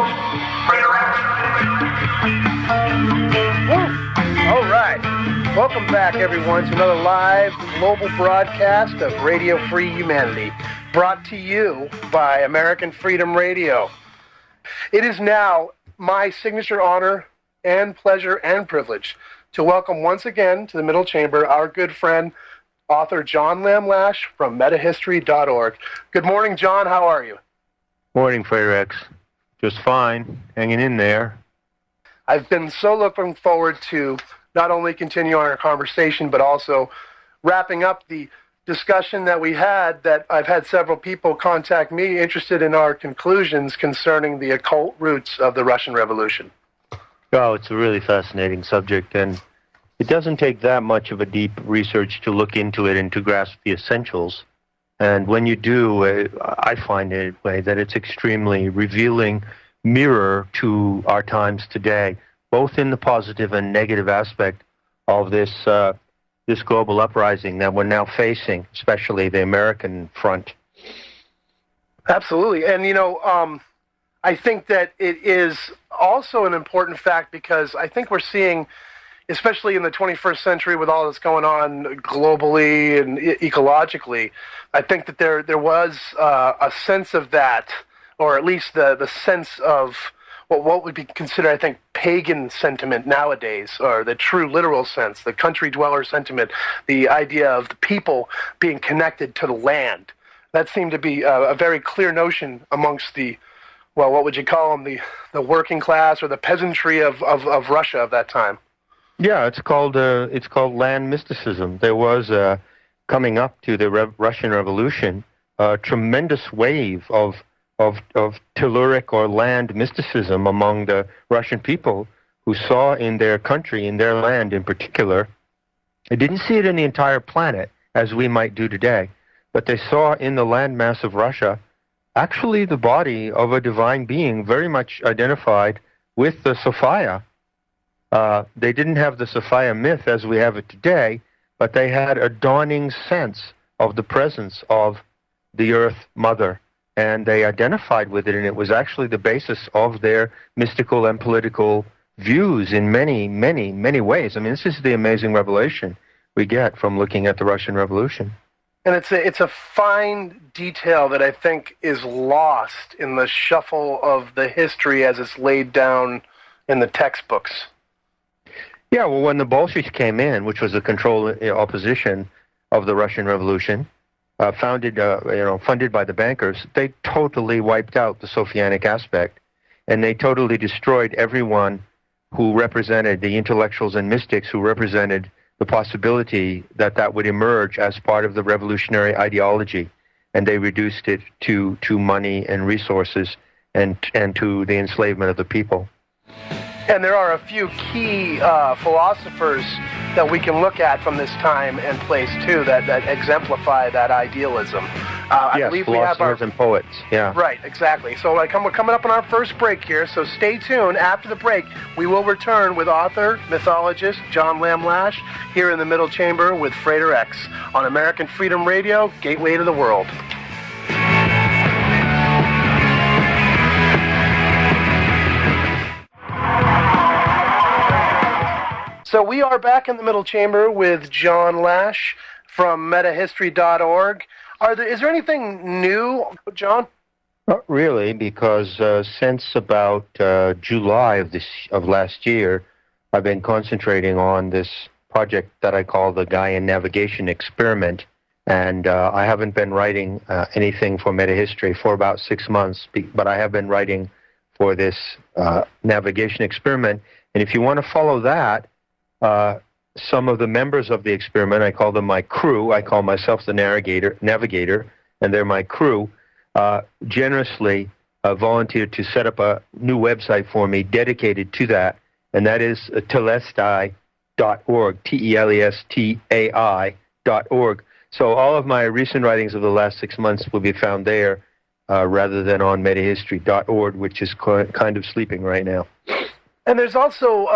host, Frater. All right. Welcome back, everyone, to another live global broadcast of Radio Free Humanity, brought to you by American Freedom Radio. It is now my signature honor and pleasure and privilege to welcome once again to the Middle Chamber our good friend, author John Lash from metahistory.org. Good morning, John. How are you? Morning, Frater. Just fine. Hanging in there. I've been so looking forward to not only continuing our conversation, but also wrapping up the discussion that we had, that I've had several people contact me interested in our conclusions concerning the occult roots of the Russian Revolution. Oh, it's a really fascinating subject, and it doesn't take that much of a deep research to look into it and to grasp the essentials. And when you do, I find it that it's extremely revealing mirror to our times today, both in the positive and negative aspect of this global uprising that we're now facing, especially the American front. Absolutely. And, I think that it is also an important fact because I think we're seeing, especially in the 21st century with all that's going on globally and ecologically, I think that there was a sense of that, or at least the sense of what would be considered, I think, pagan sentiment nowadays, or the true literal sense, the country dweller sentiment, the idea of the people being connected to the land. That seemed to be a very clear notion amongst the, well, what would you call them, the working class or the peasantry of Russia of that time. Yeah, it's called land mysticism. There was, coming up to the Russian Revolution, a tremendous wave of telluric or land mysticism among the Russian people who saw in their country, in their land in particular, they didn't see it in the entire planet as we might do today, but they saw in the landmass of Russia actually the body of a divine being very much identified with the Sophia. They didn't have the Sophia myth as we have it today, but they had a dawning sense of the presence of the Earth Mother, and they identified with it, and it was actually the basis of their mystical and political views in many, many, many ways. I mean, this is the amazing revelation we get from looking at the Russian Revolution. And it's a fine detail that I think is lost in the shuffle of the history as it's laid down in the textbooks. Yeah, well, when the Bolsheviks came in, which was the control opposition of the Russian Revolution, funded by the bankers, they totally wiped out the Sophianic aspect, and they totally destroyed everyone who represented the intellectuals and mystics who represented the possibility that would emerge as part of the revolutionary ideology, and they reduced it to money and resources and to the enslavement of the people. And there are a few key philosophers that we can look at from this time and place, too, that exemplify that idealism. I believe we have philosophers and poets, yeah. Right, exactly. So we're coming up on our first break here, so stay tuned. After the break, we will return with author, mythologist John Lash here in the Middle Chamber with Frater X on American Freedom Radio, Gateway to the World. So we are back in the Middle Chamber with John Lash from metahistory.org. Is there anything new, John? Not really, because since about July of last year, I've been concentrating on this project that I call the Gaian Navigation Experiment, and I haven't been writing anything for metahistory for about 6 months, but I have been writing for this navigation experiment, and if you want to follow that, some of the members of the experiment, I call them my crew. I call myself the navigator, and they're my crew, generously volunteered to set up a new website for me dedicated to that, and that is telestai.org, telestai.org. So all of my recent writings of the last 6 months will be found there rather than on metahistory.org, which is kind of sleeping right now. And there's also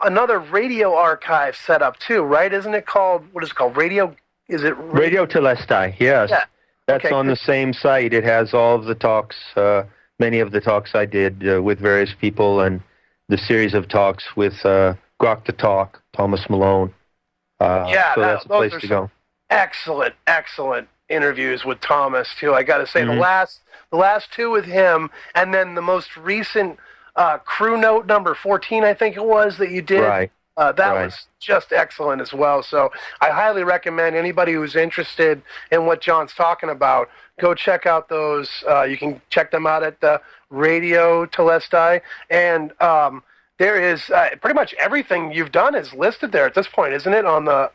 another radio archive set up too, right? Isn't it called, what is it called? Radio Telestai, yes. Yeah. That's okay. On the same site. It has all of the talks, many of the talks I did with various people, and the series of talks with Grok the Talk, Thomas Malone. So that's a place to go. Excellent, excellent interviews with Thomas too. I got to say, the last two with him, and then the most recent Crew Note number 14, I think it was, that you did. Right. That was just excellent as well. So I highly recommend anybody who's interested in what John's talking about, go check out those. You can check them out at the Radio Telestai, and there is pretty much everything you've done is listed there at this point, isn't it?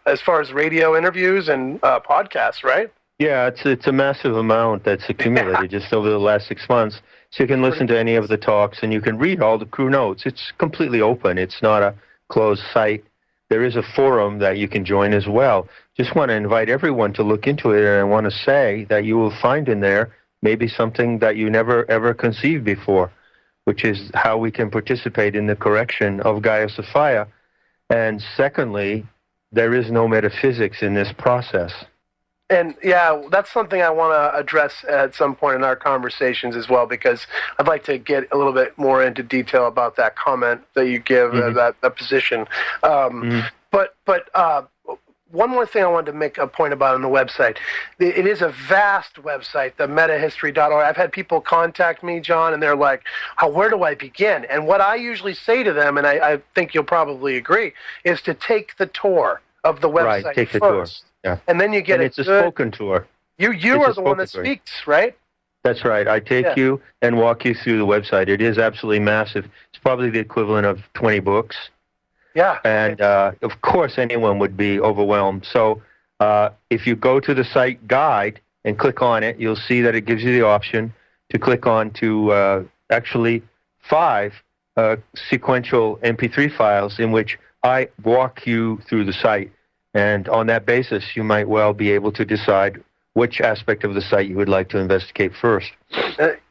As far as radio interviews and podcasts, right? Yeah, it's a massive amount that's accumulated just over the last 6 months. So you can listen to any of the talks, and you can read all the crew notes. It's completely open. It's not a closed site. There is a forum that you can join as well. Just want to invite everyone to look into it, and I want to say that you will find in there maybe something that you never ever conceived before, which is how we can participate in the correction of Gaia Sophia. And secondly, there is no metaphysics in this process. And yeah, that's something I want to address at some point in our conversations as well, because I'd like to get a little bit more into detail about that comment that you give, that position. But one more thing I wanted to make a point about on the website. It is a vast website, the metahistory.org. I've had people contact me, John, and they're like, where do I begin? And what I usually say to them, and I think you'll probably agree, is to take the tour of the website Right, take the first. tour. Yeah. And then you get it's a spoken tour. You are the one that speaks, right? That's right. I take you and walk you through the website. It is absolutely massive. It's probably the equivalent of 20 books. Yeah. And, of course, anyone would be overwhelmed. So if you go to the site guide and click on it, you'll see that it gives you the option to click on to actually 5 sequential MP3 files in which I walk you through the site. And on that basis, you might well be able to decide which aspect of the site you would like to investigate first.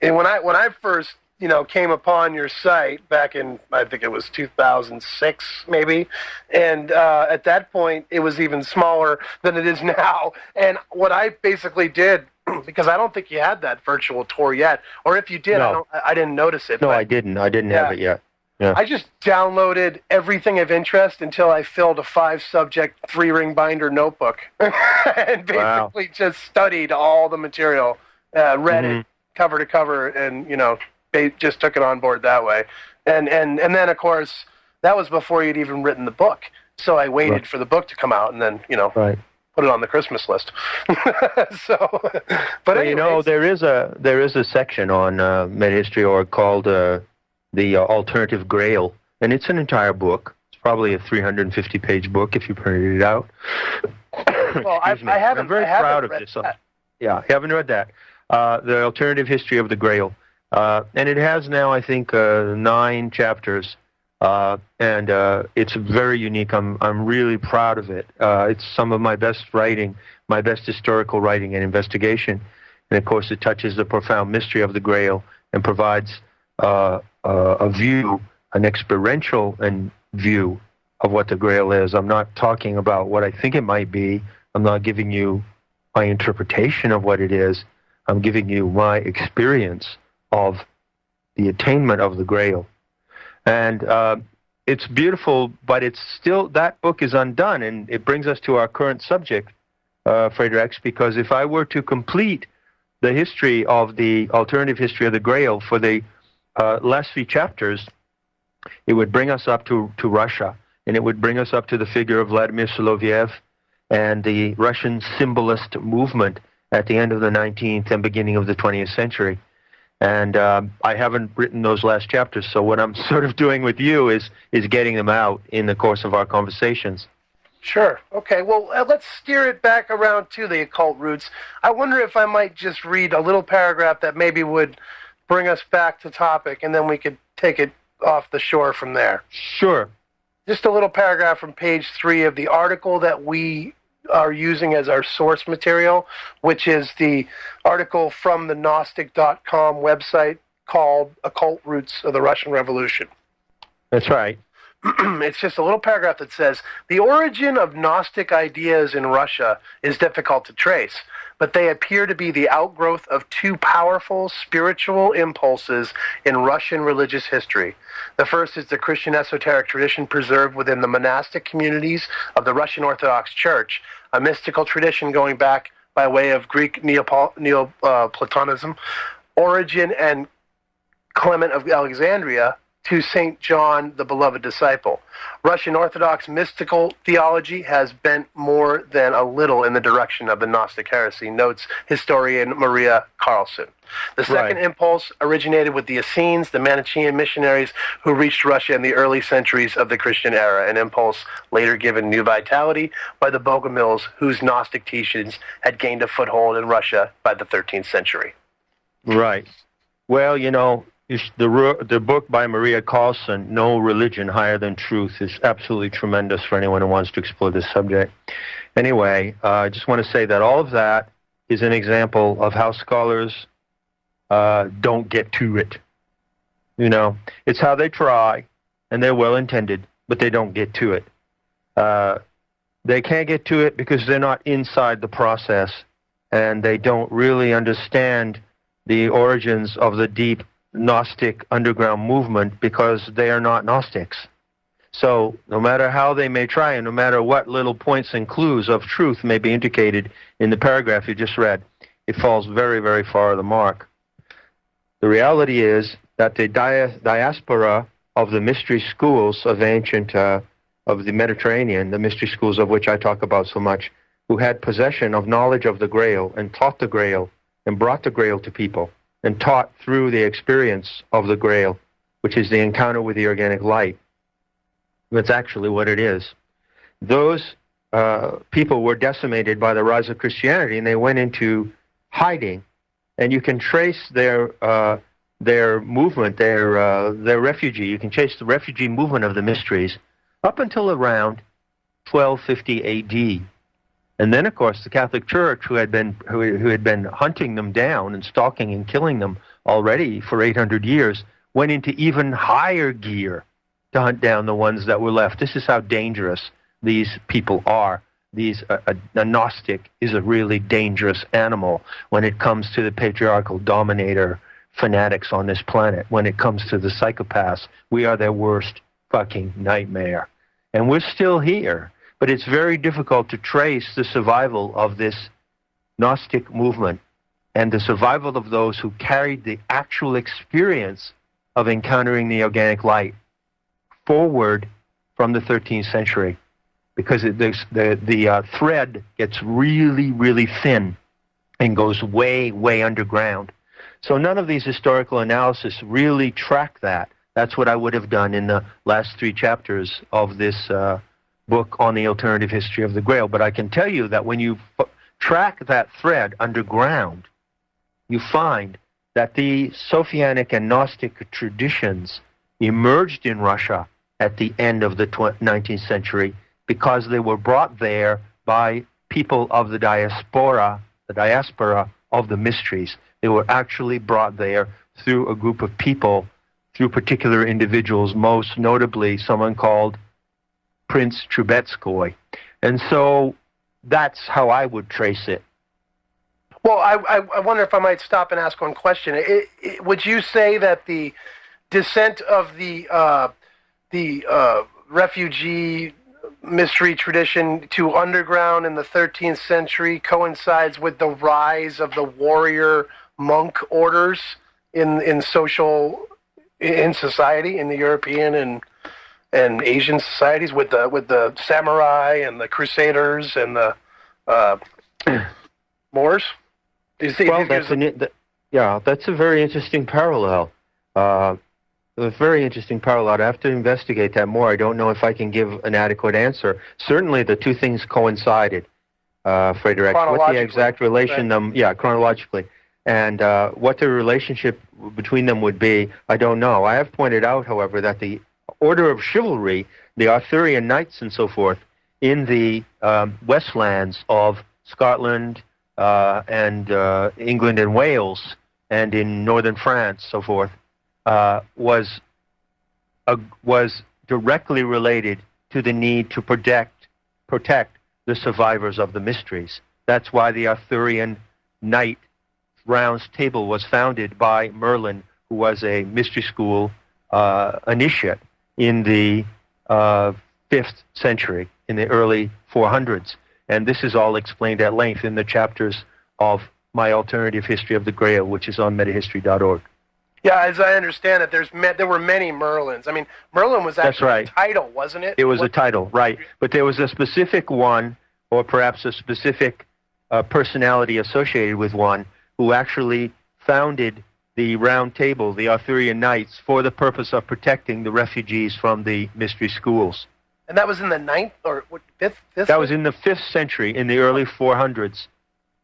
And when I first, came upon your site back in, I think it was 2006, maybe, and at that point, it was even smaller than it is now. And what I basically did, because I don't think you had that virtual tour yet, or if you did, No. I didn't notice it. No, I didn't. I didn't have it yet. Yeah. I just downloaded everything of interest until I filled a 5-subject 3-ring binder notebook and basically just studied all the material, read it cover to cover, and just took it on board that way. And then of course that was before you'd even written the book. So I waited for the book to come out, and then put it on the Christmas list. But anyways, there is a section on MetaHistory.org called the Alternative Grail, and it's an entire book. It's probably a 350-page book if you printed it out. Well, I'm very proud of this. Yeah, I haven't read that. The Alternative History of the Grail, and it has now, I think, 9 chapters, and it's very unique. I'm really proud of it. It's some of my best writing, my best historical writing and investigation, and of course, it touches the profound mystery of the Grail and provides a view, an experiential view of what the Grail is. I'm not talking about what I think it might be. I'm not giving you my interpretation of what it is. I'm giving you my experience of the attainment of the Grail. And it's beautiful, but it's still, that book is undone, and it brings us to our current subject, Frater X, because if I were to complete the history of the alternative history of the Grail for the last 3 chapters, it would bring us up to Russia, and it would bring us up to the figure of Vladimir Soloviev and the Russian symbolist movement at the end of the 19th and beginning of the 20th century. And I haven't written those last chapters, so what I'm sort of doing with you is getting them out in the course of our conversations. Sure. Okay, well, let's steer it back around to the occult roots. I wonder if I might just read a little paragraph that maybe would bring us back to topic, and then we could take it off the shore from there. Sure. Just a little paragraph from page 3 of the article that we are using as our source material, which is the article from the Gnostic.com website called Occult Roots of the Russian Revolution. That's right. It's just a little paragraph that says, the origin of Gnostic ideas in Russia is difficult to trace. but they appear to be the outgrowth of two powerful spiritual impulses in Russian religious history. The first is the Christian esoteric tradition preserved within the monastic communities of the Russian Orthodox Church, a mystical tradition going back by way of Greek Neoplatonism, Origen and Clement of Alexandria, to St. John, the beloved disciple. Russian Orthodox mystical theology has bent more than a little in the direction of the Gnostic heresy, notes historian Maria Carlson. The second impulse originated with the Essenes, the Manichaean missionaries who reached Russia in the early centuries of the Christian era, an impulse later given new vitality by the Bogomils, whose Gnostic teachings had gained a foothold in Russia by the 13th century. Right. Well, you know, the book by Maria Carlson, No Religion Higher Than Truth, is absolutely tremendous for anyone who wants to explore this subject. Anyway, I just want to say that all of that is an example of how scholars don't get to it. You know, it's how they try, and they're well-intended, but they don't get to it. They can't get to it because they're not inside the process, and they don't really understand the origins of the deep Gnostic underground movement because they are not Gnostics. So no matter how they may try, and no matter what little points and clues of truth may be indicated in the paragraph you just read, it falls very, very far of the mark. The reality is that the diaspora of the mystery schools of ancient, of the Mediterranean, the mystery schools of which I talk about so much, who had possession of knowledge of the grail and taught the grail and brought the grail to people, and taught through the experience of the grail, which is the encounter with the organic light. That's actually what it is. Those people were decimated by the rise of Christianity, and they went into hiding. And you can trace their movement, their refugee. You can trace the refugee movement of the mysteries up until around 1250 A.D. And then, of course, the Catholic Church, who had been hunting them down and stalking and killing them already for 800 years, went into even higher gear to hunt down the ones that were left. This is how dangerous these people are. A Gnostic is a really dangerous animal when it comes to the patriarchal dominator fanatics on this planet. When it comes to the psychopaths, we are their worst fucking nightmare. And we're still here. But it's very difficult to trace the survival of this Gnostic movement and the survival of those who carried the actual experience of encountering the organic light forward from the 13th century, because the thread gets really, really thin and goes way, way underground. So none of these historical analysis really track that. That's what I would have done in the last 3 chapters of this book on the alternative history of the Grail. But I can tell you that when you track that thread underground, you find that the Sophianic and Gnostic traditions emerged in Russia at the end of the 19th century because they were brought there by people of the diaspora of the mysteries. They were actually brought there through a group of people, through particular individuals, most notably someone called Prince Trubetskoy. And so that's how I would trace it. Well, I wonder if I might stop and ask one question. Would you say that the descent of the refugee mystery tradition to underground in the 13th century coincides with the rise of the warrior monk orders in society, in the European and Asian societies, with the samurai and the crusaders and the Moors? That's a very interesting parallel. A very interesting parallel. I have to investigate that more. I don't know if I can give an adequate answer. Certainly, the two things coincided, Frater. What the exact relation chronologically, and what the relationship between them would be, I don't know. I have pointed out, however, that the order of chivalry, the Arthurian knights and so forth, in the westlands of Scotland and England and Wales and in northern France, so forth, was directly related to the need to protect the survivors of the mysteries. That's why the Arthurian Night Round's Table was founded by Merlin, who was a mystery school initiate in the 5th century, in the early 400s. And this is all explained at length in the chapters of my alternative history of the Grail, which is on metahistory.org. Yeah, as I understand it, there were many Merlins. I mean, Merlin was actually a title, wasn't it? It was a title, right. But there was a specific one, or perhaps a specific personality associated with one, who actually founded the Round Table, the Arthurian Knights, for the purpose of protecting the refugees from the mystery schools. And that was in the 9th or 5th? That was in the 5th century, in the early 400s.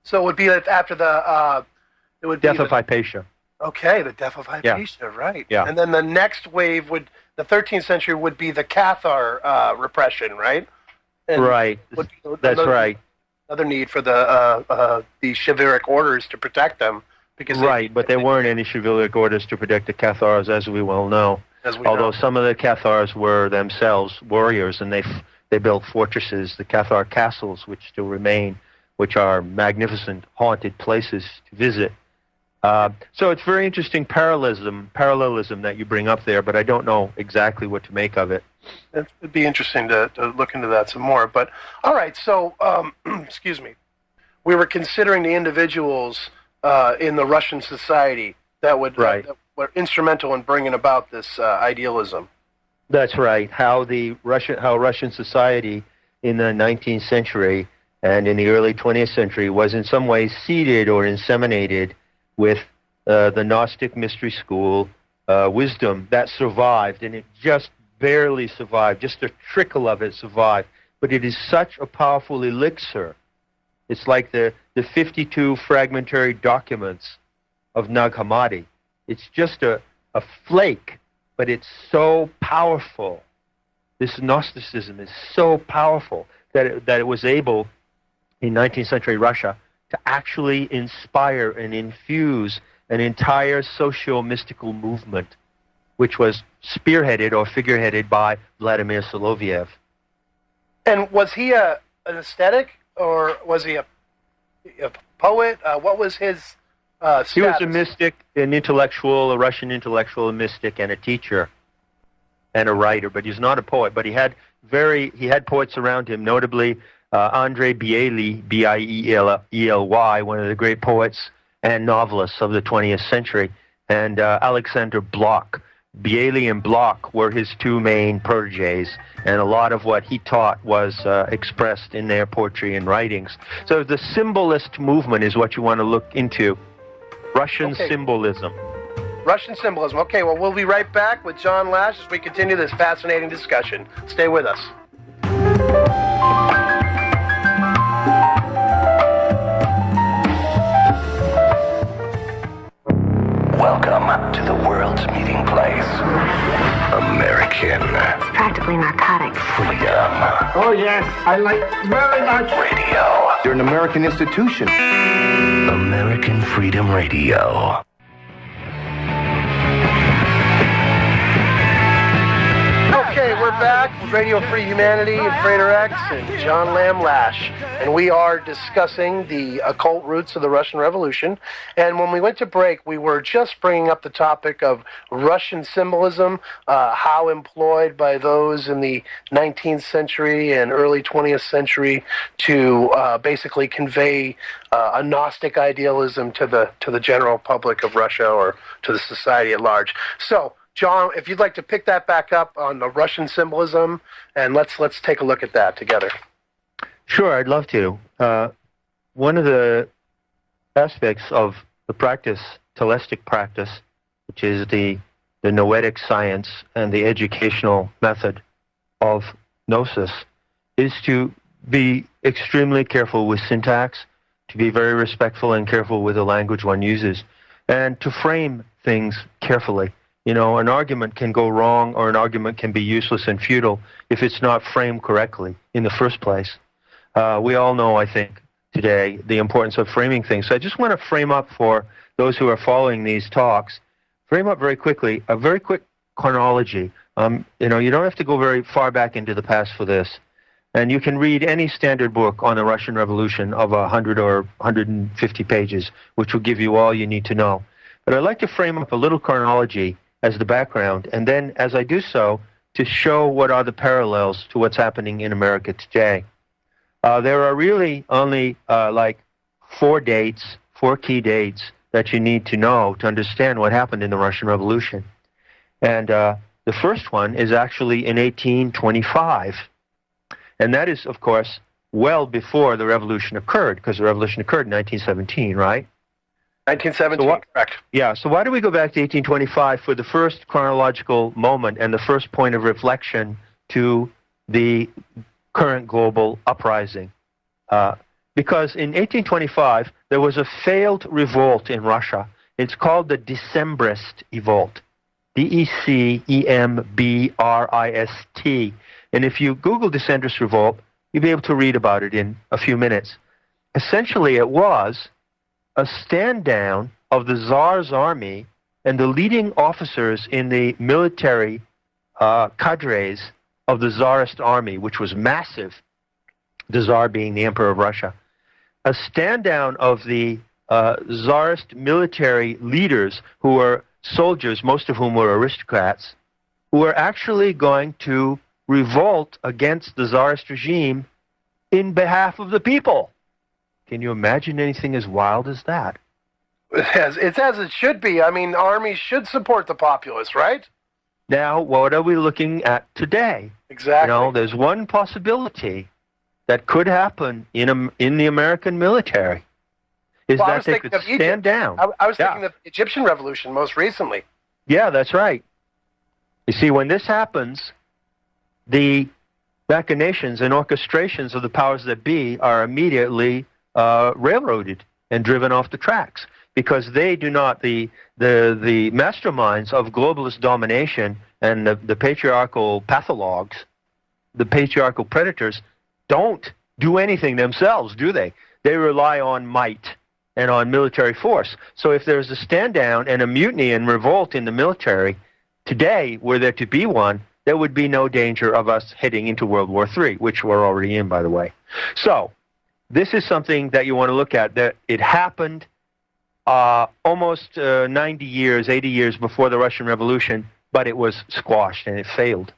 So it would be after the... Death of Hypatia. Okay, the death of Hypatia, yeah. Right. Yeah. And then the next wave the 13th century would be the Cathar repression, right? And right. That's right. Another need for the chivalric orders to protect them. But there weren't any chivalric orders to protect the Cathars, as we well know. Although some of the Cathars were themselves warriors, and they built fortresses, the Cathar castles, which still remain, which are magnificent, haunted places to visit. So it's very interesting parallelism that you bring up there, but I don't know exactly what to make of it. It would be interesting to look into that some more. But all right, so excuse me, we were considering the individuals in the Russian society that that were instrumental in bringing about this idealism. That's right. How Russian society in the 19th century and in the early 20th century was in some ways seeded or inseminated with the Gnostic mystery school wisdom that survived, and it just barely survived. Just a trickle of it survived. But it is such a powerful elixir. It's like the 52 fragmentary documents of Nag Hammadi. It's just a flake, but it's so powerful. This Gnosticism is so powerful that it was able, in 19th century Russia, to actually inspire and infuse an entire socio-mystical movement, which was spearheaded or figureheaded by Vladimir Soloviev. And was he an ascetic, or was he a poet? What was his status? He was a mystic, an intellectual, a Russian intellectual, a mystic, and a teacher, and a writer. But he's not a poet. But he had poets around him, notably Andrei Biely, B-I-E-L-Y, one of the great poets and novelists of the 20th century, and Alexander Blok. Biely and Blok were his two main protégés, and a lot of what he taught was expressed in their poetry and writings. So the symbolist movement is what you want to look into. Russian symbolism. Russian symbolism. Okay, well, we'll be right back with John Lash as we continue this fascinating discussion. Stay with us. Welcome to the world's meeting place. American. It's practically narcotic. Freedom. Oh, yes, I like very much. Radio. You're an American institution. American Freedom Radio. Okay, we're back with Radio Free Humanity and Frater X and John Lamb Lash. And we are discussing the occult roots of the Russian Revolution. And when we went to break, we were just bringing up the topic of Russian symbolism, how employed by those in the 19th century and early 20th century to basically convey a Gnostic idealism to the general public of Russia or to the society at large. So, John, if you'd like to pick that back up on the Russian symbolism, and let's take a look at that together. Sure, I'd love to. One of the aspects of the practice, Telestic practice, which is the noetic science and the educational method of Gnosis, is to be extremely careful with syntax, to be very respectful and careful with the language one uses, and to frame things carefully. You know, an argument can go wrong or an argument can be useless and futile if it's not framed correctly in the first place. We all know, I think, today the importance of framing things. So I just want to frame up for those who are following these talks, frame up very quickly, a very quick chronology. You know, you don't have to go very far back into the past for this. And you can read any standard book on the Russian Revolution of 100 or 150 pages, which will give you all you need to know. But I'd like to frame up a little chronology as the background, and then as I do so, to show what are the parallels to what's happening in America today. There are really only like four key dates that you need to know to understand what happened in the Russian Revolution. And the first one is actually in 1825. And that is, of course, well before the revolution occurred, because the revolution occurred in 1917, right? 1917, correct. Yeah, so why do we go back to 1825 for the first chronological moment and the first point of reflection to the current global uprising? Because in 1825, there was a failed revolt in Russia. It's called the Decembrist revolt. D-E-C-E-M-B-R-I-S-T. And if you Google Decembrist revolt, you'll be able to read about it in a few minutes. Essentially, it was a stand-down of the Tsar's army and the leading officers in the military cadres of the Tsarist army, which was massive, the Tsar being the Emperor of Russia. A stand-down of the Tsarist military leaders who were soldiers, most of whom were aristocrats, who were actually going to revolt against the Tsarist regime in behalf of the people. Can you imagine anything as wild as that? It's as it should be. I mean, armies should support the populace, right? Now, what are we looking at today? Exactly. You know, there's one possibility that could happen in the American military, is that they could stand down. I was thinking of the Egyptian revolution most recently. Yeah, that's right. You see, when this happens, the machinations and orchestrations of the powers that be are immediately railroaded and driven off the tracks, because they do not, the masterminds of globalist domination and the patriarchal pathologues, the patriarchal predators, don't do anything themselves, do they? They rely on might and on military force. So if there's a stand down and a mutiny and revolt in the military today, were there to be one, there would be no danger of us heading into World War III, which we're already in, by the way. So this is something that you want to look at, that it happened almost 90 years, 80 years before the Russian Revolution, but it was squashed and it failed.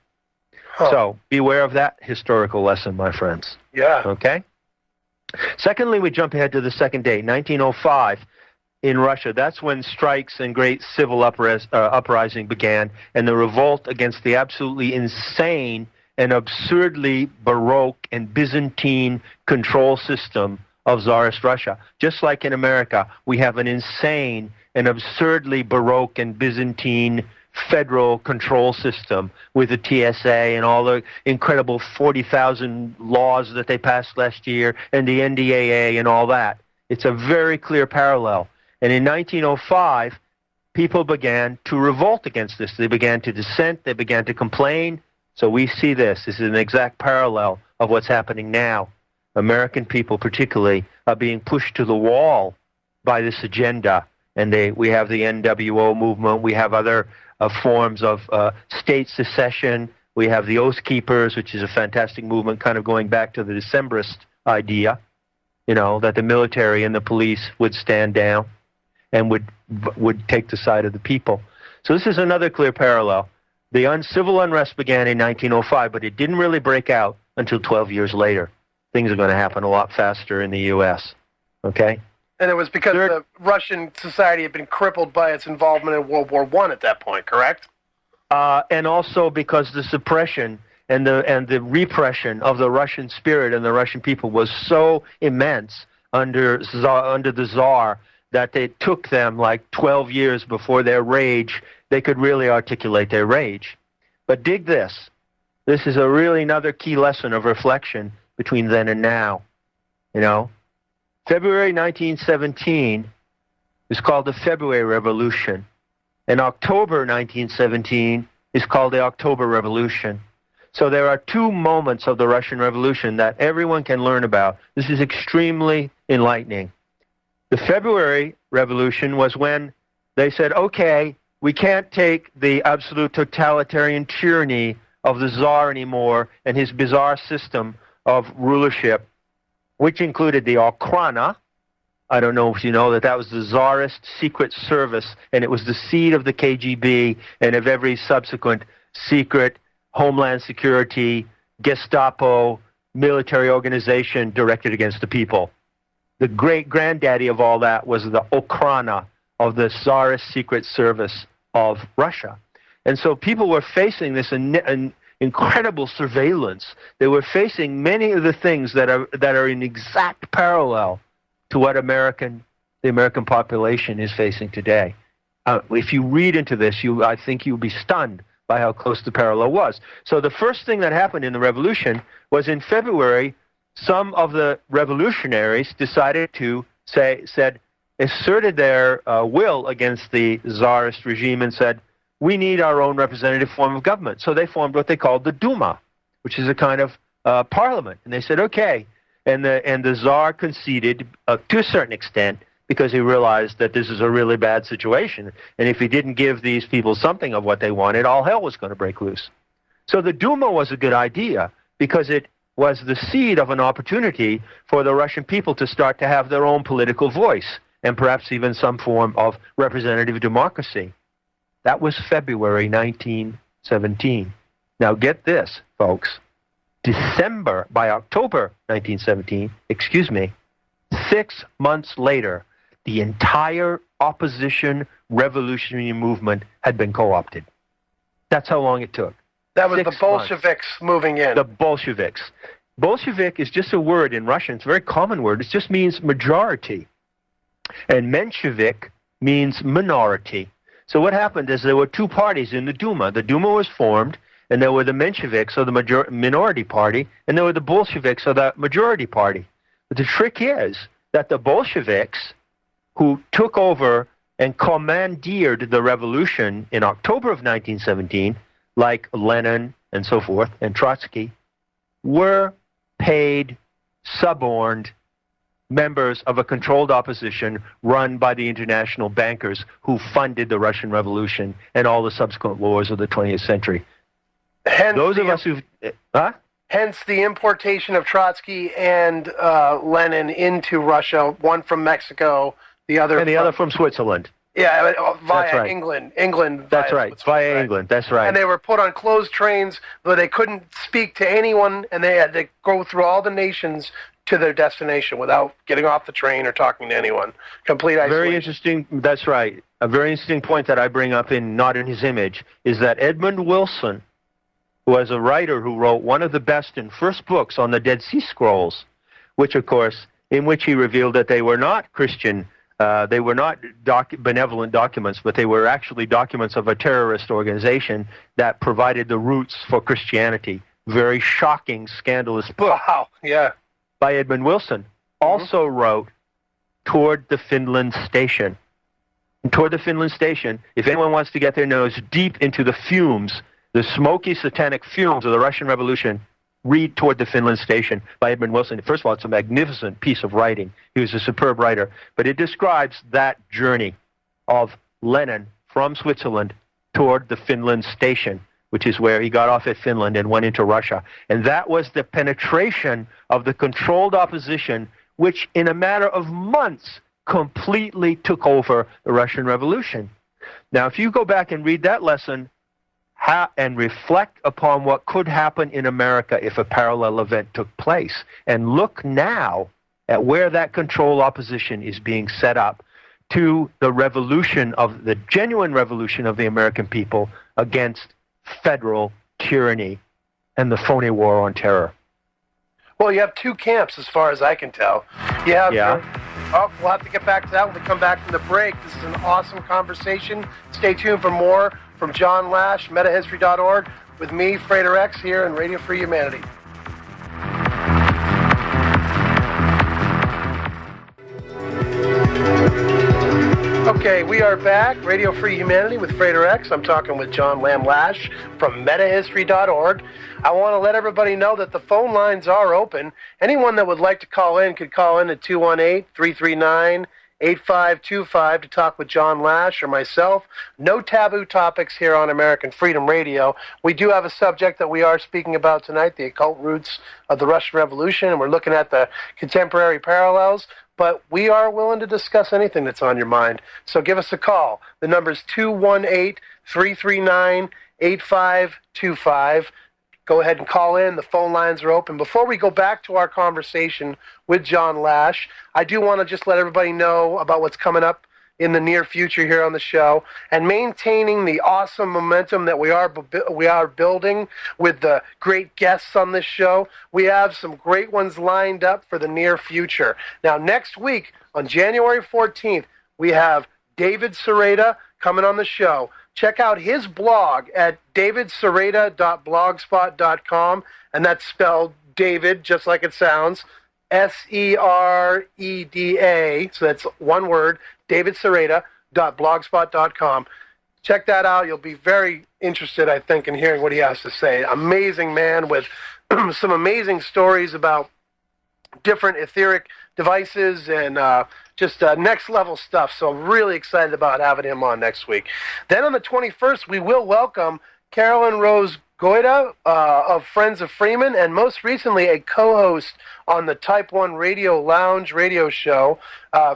Huh. So beware of that historical lesson, my friends. Yeah. Okay? Secondly, we jump ahead to the second date, 1905 in Russia. That's when strikes and great civil uprising began, and the revolt against the absolutely insane and absurdly Baroque and Byzantine control system of Tsarist Russia. Just like in America, we have an insane and absurdly Baroque and Byzantine federal control system with the TSA and all the incredible 40,000 laws that they passed last year and the NDAA and all that. It's a very clear parallel. And in 1905, people began to revolt against this. They began to dissent. They began to complain. So we see this. This is an exact parallel of what's happening now. American people particularly are being pushed to the wall by this agenda. And we have the NWO movement. We have other forms of state secession. We have the Oath Keepers, which is a fantastic movement, kind of going back to the Decembrist idea, you know, that the military and the police would stand down and would take the side of the people. So this is another clear parallel. The civil unrest began in 1905, but it didn't really break out until 12 years later. Things are going to happen a lot faster in the U.S., okay? And it was because the Russian society had been crippled by its involvement in World War I at that point, correct? And also because the suppression and the repression of the Russian spirit and the Russian people was so immense under the Tsar that it took them like 12 years before their rage, they could really articulate their rage. But dig this. This is really another key lesson of reflection between then and now, you know. February 1917 is called the February Revolution, and October 1917 is called the October Revolution. So there are two moments of the Russian Revolution that everyone can learn about. This is extremely enlightening. The February Revolution was when they said, okay, we can't take the absolute totalitarian tyranny of the Tsar anymore and his bizarre system of rulership, which included the Okhrana. I don't know if you know that was the Tsarist secret service, and it was the seat of the KGB and of every subsequent secret Homeland Security, Gestapo, military organization directed against the people. The great granddaddy of all that was the Okhrana of the Tsarist secret service of Russia. And so people were facing this incredible surveillance. They were facing many of the things that are in exact parallel to what the American population is facing today. If you read into this, I think you'll be stunned by how close the parallel was. So the first thing that happened in the revolution was in February, some of the revolutionaries decided to asserted their will against the Tsarist regime and said, we need our own representative form of government. So they formed what they called the Duma, which is a kind of parliament. And they said, okay. And the Tsar conceded to a certain extent because he realized that this is a really bad situation. And if he didn't give these people something of what they wanted, all hell was going to break loose. So the Duma was a good idea because it was the seed of an opportunity for the Russian people to start to have their own political voice and perhaps even some form of representative democracy. That was February 1917. Now get this, folks. By October 1917, 6 months later, the entire opposition revolutionary movement had been co-opted. That's how long it took. That was the Bolsheviks moving in. The Bolsheviks. Bolshevik is just a word in Russian. It's a very common word. It just means majority. And Menshevik means minority. So what happened is there were two parties in the Duma. The Duma was formed, and there were the Mensheviks, or the minority party, and there were the Bolsheviks, or the majority party. But the trick is that the Bolsheviks, who took over and commandeered the revolution in October of 1917, like Lenin and so forth, and Trotsky, were paid, suborned members of a controlled opposition run by the international bankers who funded the Russian Revolution and all the subsequent wars of the 20th century. Hence those of us who've... Hence the importation of Trotsky and Lenin into Russia, one from Mexico, the other from Switzerland. Yeah, via right. England. That's right, via England, that's right. And they were put on closed trains where they couldn't speak to anyone, and they had to go through all the nations to their destination without getting off the train or talking to anyone. Complete isolation. Very interesting, that's right. A very interesting point that I bring up in Not in His Image is that Edmund Wilson, who was a writer who wrote one of the best and first books on the Dead Sea Scrolls, which, of course, in which he revealed that they were not Christian, they were not benevolent documents, but they were actually documents of a terrorist organization that provided the roots for Christianity. Very shocking, scandalous book. Wow, yeah. By Edmund Wilson, also wrote Toward the Finland Station. And Toward the Finland Station, if anyone wants to get their nose deep into the fumes, the smoky, satanic fumes of the Russian Revolution, read Toward the Finland Station by Edmund Wilson. First of all, it's a magnificent piece of writing. He was a superb writer. But it describes that journey of Lenin from Switzerland toward the Finland Station, which is where he got off at Finland and went into Russia. And that was the penetration of the controlled opposition, which in a matter of months completely took over the Russian Revolution. Now, if you go back and read that lesson and reflect upon what could happen in America if a parallel event took place, and look now at where that controlled opposition is being set up to the revolution of the genuine revolution of the American people against federal tyranny and the phony war on terror. Well, you have two camps as far as I can tell. You have we'll have to get back to that when we come back from the break. This is an awesome conversation. Stay tuned for more from John Lash, metahistory.org, with me, Frater X, here in Radio Free Humanity. Okay, we are back. Radio Free Humanity with Frater X. I'm talking with John Lamb Lash from metahistory.org. I want to let everybody know that the phone lines are open. Anyone that would like to call in could call in at 218-339-8893. 8525 to talk with John Lash or myself. No taboo topics here on American Freedom Radio. We do have a subject that we are speaking about tonight, the occult roots of the Russian Revolution, and we're looking at the contemporary parallels, but we are willing to discuss anything that's on your mind. So give us a call. The number's 218-339-8525. Go ahead and call in. The phone lines are open. Before we go back to our conversation with John Lash, I do want to just let everybody know about what's coming up in the near future here on the show, and maintaining the awesome momentum that we are building with the great guests on this show. We have some great ones lined up for the near future. Now, next week, on January 14th, we have David Sereda coming on the show. Check out his blog at davidsereda.blogspot.com, and that's spelled David, just like it sounds, Sereda, so that's one word, davidsereda.blogspot.com. Check that out. You'll be very interested, I think, in hearing what he has to say. Amazing man with some amazing stories about different etheric devices and just next level stuff. So I'm really excited about having him on next week. Then on the 21st, we will welcome Carolyn Rose Goida of Friends of Freeman, and most recently a co-host on the Type 1 Radio Lounge radio show.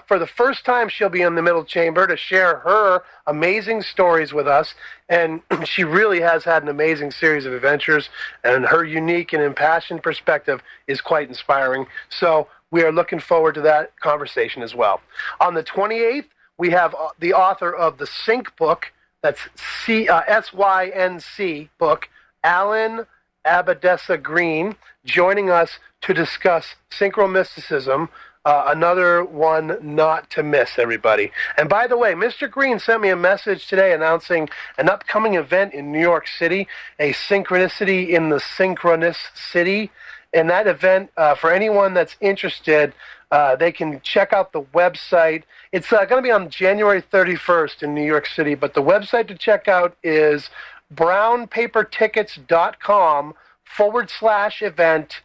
For the first time, she'll be in the middle chamber to share her amazing stories with us, and she really has had an amazing series of adventures, and her unique and impassioned perspective is quite inspiring. So we are looking forward to that conversation as well. On the 28th, we have the author of the Sync book, that's SYNC book, Alan Abadessa Green, joining us to discuss synchromysticism, another one not to miss, everybody. And by the way, Mr. Green sent me a message today announcing an upcoming event in New York City, a synchronicity in the synchronous city. And that event, for anyone that's interested, they can check out the website. It's going to be on January 31st in New York City, but the website to check out is brownpapertickets.com/event/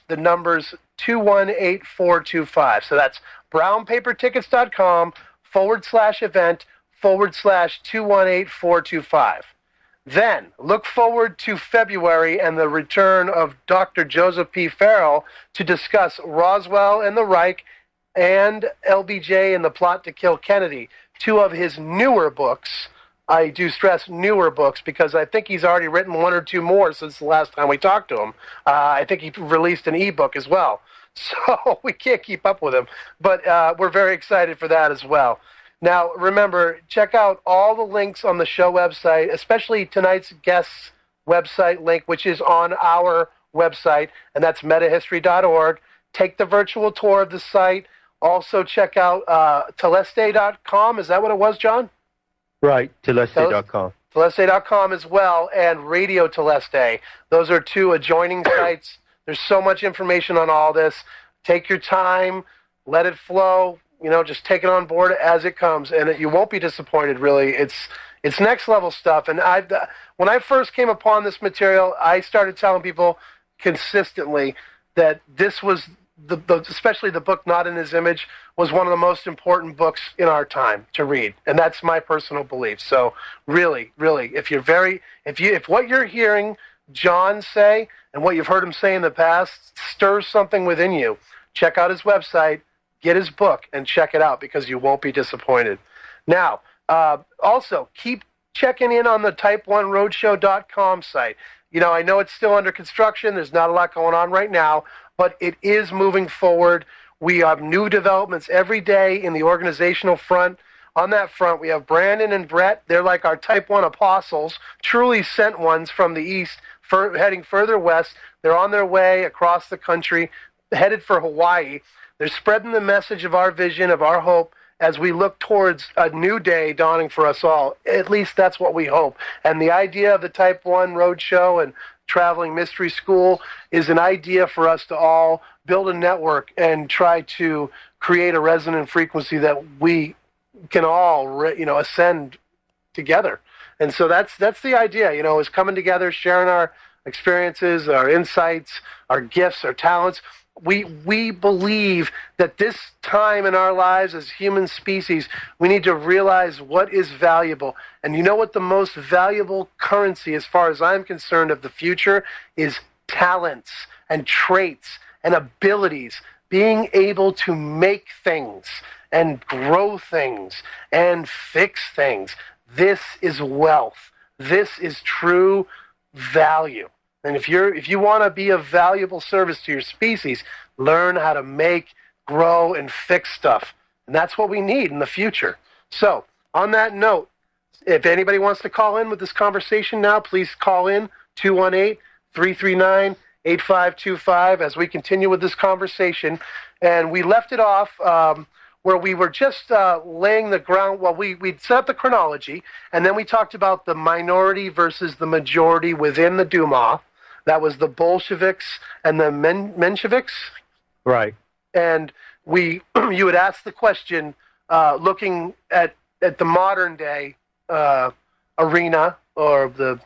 the numbers 218425. So that's brownpapertickets.com/event/ 218425. Then, look forward to February and the return of Dr. Joseph P. Farrell to discuss Roswell and the Reich and LBJ and the Plot to Kill Kennedy, two of his newer books. I do stress newer books because I think he's already written one or two more since the last time we talked to him. I think he released an ebook as well. So we can't keep up with him. But we're very excited for that as well. Now, remember, check out all the links on the show website, especially tonight's guest's website link, which is on our website, and that's metahistory.org. Take the virtual tour of the site. Also, check out teleste.com. Is that what it was, John? Right, teleste.com. Teleste.com as well, and Radio Teleste. Those are two adjoining sites. There's so much information on all this. Take your time, let it flow. You know, just take it on board as it comes, and you won't be disappointed, really. It's next level stuff. And when I first came upon this material, I started telling people consistently that this was, especially the book Not in His Image, was one of the most important books in our time to read. And that's my personal belief. So really, really, if what you're hearing John say and what you've heard him say in the past stirs something within you, check out his website. Get his book and check it out because you won't be disappointed. Now, also, keep checking in on the type1roadshow.com site. You know, I know it's still under construction. There's not a lot going on right now, but it is moving forward. We have new developments every day in the organizational front. On that front, we have Brandon and Brett. They're like our Type 1 apostles, truly sent ones from the east, heading further west. They're on their way across the country, headed for Hawaii. They're spreading the message of our vision, of our hope, as we look towards a new day dawning for us all. At least that's what we hope. And the idea of the Type 1 Roadshow and Traveling Mystery School is an idea for us to all build a network and try to create a resonant frequency that we can all, ascend together. And so that's the idea, is coming together, sharing our experiences, our insights, our gifts, our talents. we believe that this time in our lives as human species, we need to realize what is valuable. And you know what the most valuable currency, as far as I'm concerned, of the future is talents and traits and abilities, being able to make things and grow things and fix things. This is wealth. This is true value. And if you want to be of valuable service to your species, learn how to make, grow, and fix stuff. And that's what we need in the future. So, on that note, if anybody wants to call in with this conversation now, please call in 218-339-8525 as we continue with this conversation. And we left it off where we were just laying the ground. Well, we set up the chronology, and then we talked about the minority versus the majority within the Duma. That was the Bolsheviks and the Mensheviks. Right. And you had asked the question, looking at the modern day arena, or the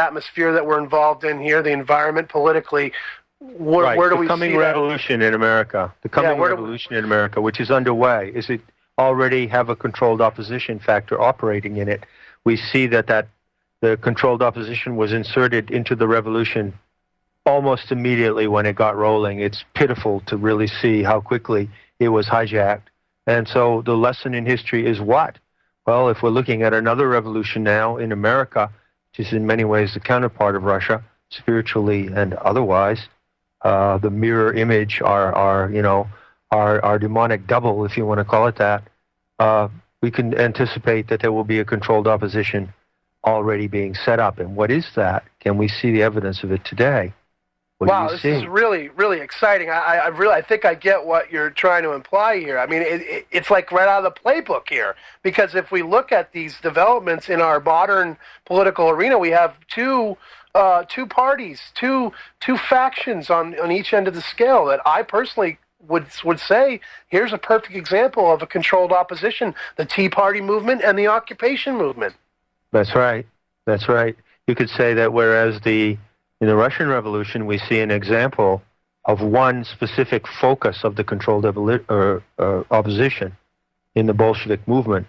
atmosphere that we're involved in here, the environment politically. Where do we see the coming revolution in America? The coming revolution in America, which is underway, is it already have a controlled opposition factor operating in it? We see that the controlled opposition was inserted into the revolution almost immediately when it got rolling. It's pitiful to really see how quickly it was hijacked. And so the lesson in history is what? Well, if we're looking at another revolution now in America, which is in many ways the counterpart of Russia, spiritually and otherwise, the mirror image, our demonic double, if you want to call it that, we can anticipate that there will be a controlled opposition already being set up. And what is that? Can we see the evidence of it today? Wow, this is really, really exciting. I think I get what you're trying to imply here. I mean, it's like right out of the playbook here. Because if we look at these developments in our modern political arena, we have two parties, two factions on each end of the scale that I personally would say, here's a perfect example of a controlled opposition: the Tea Party movement and the occupation movement. That's right. That's right. You could say that whereas in the Russian Revolution, we see an example of one specific focus of the controlled opposition in the Bolshevik movement,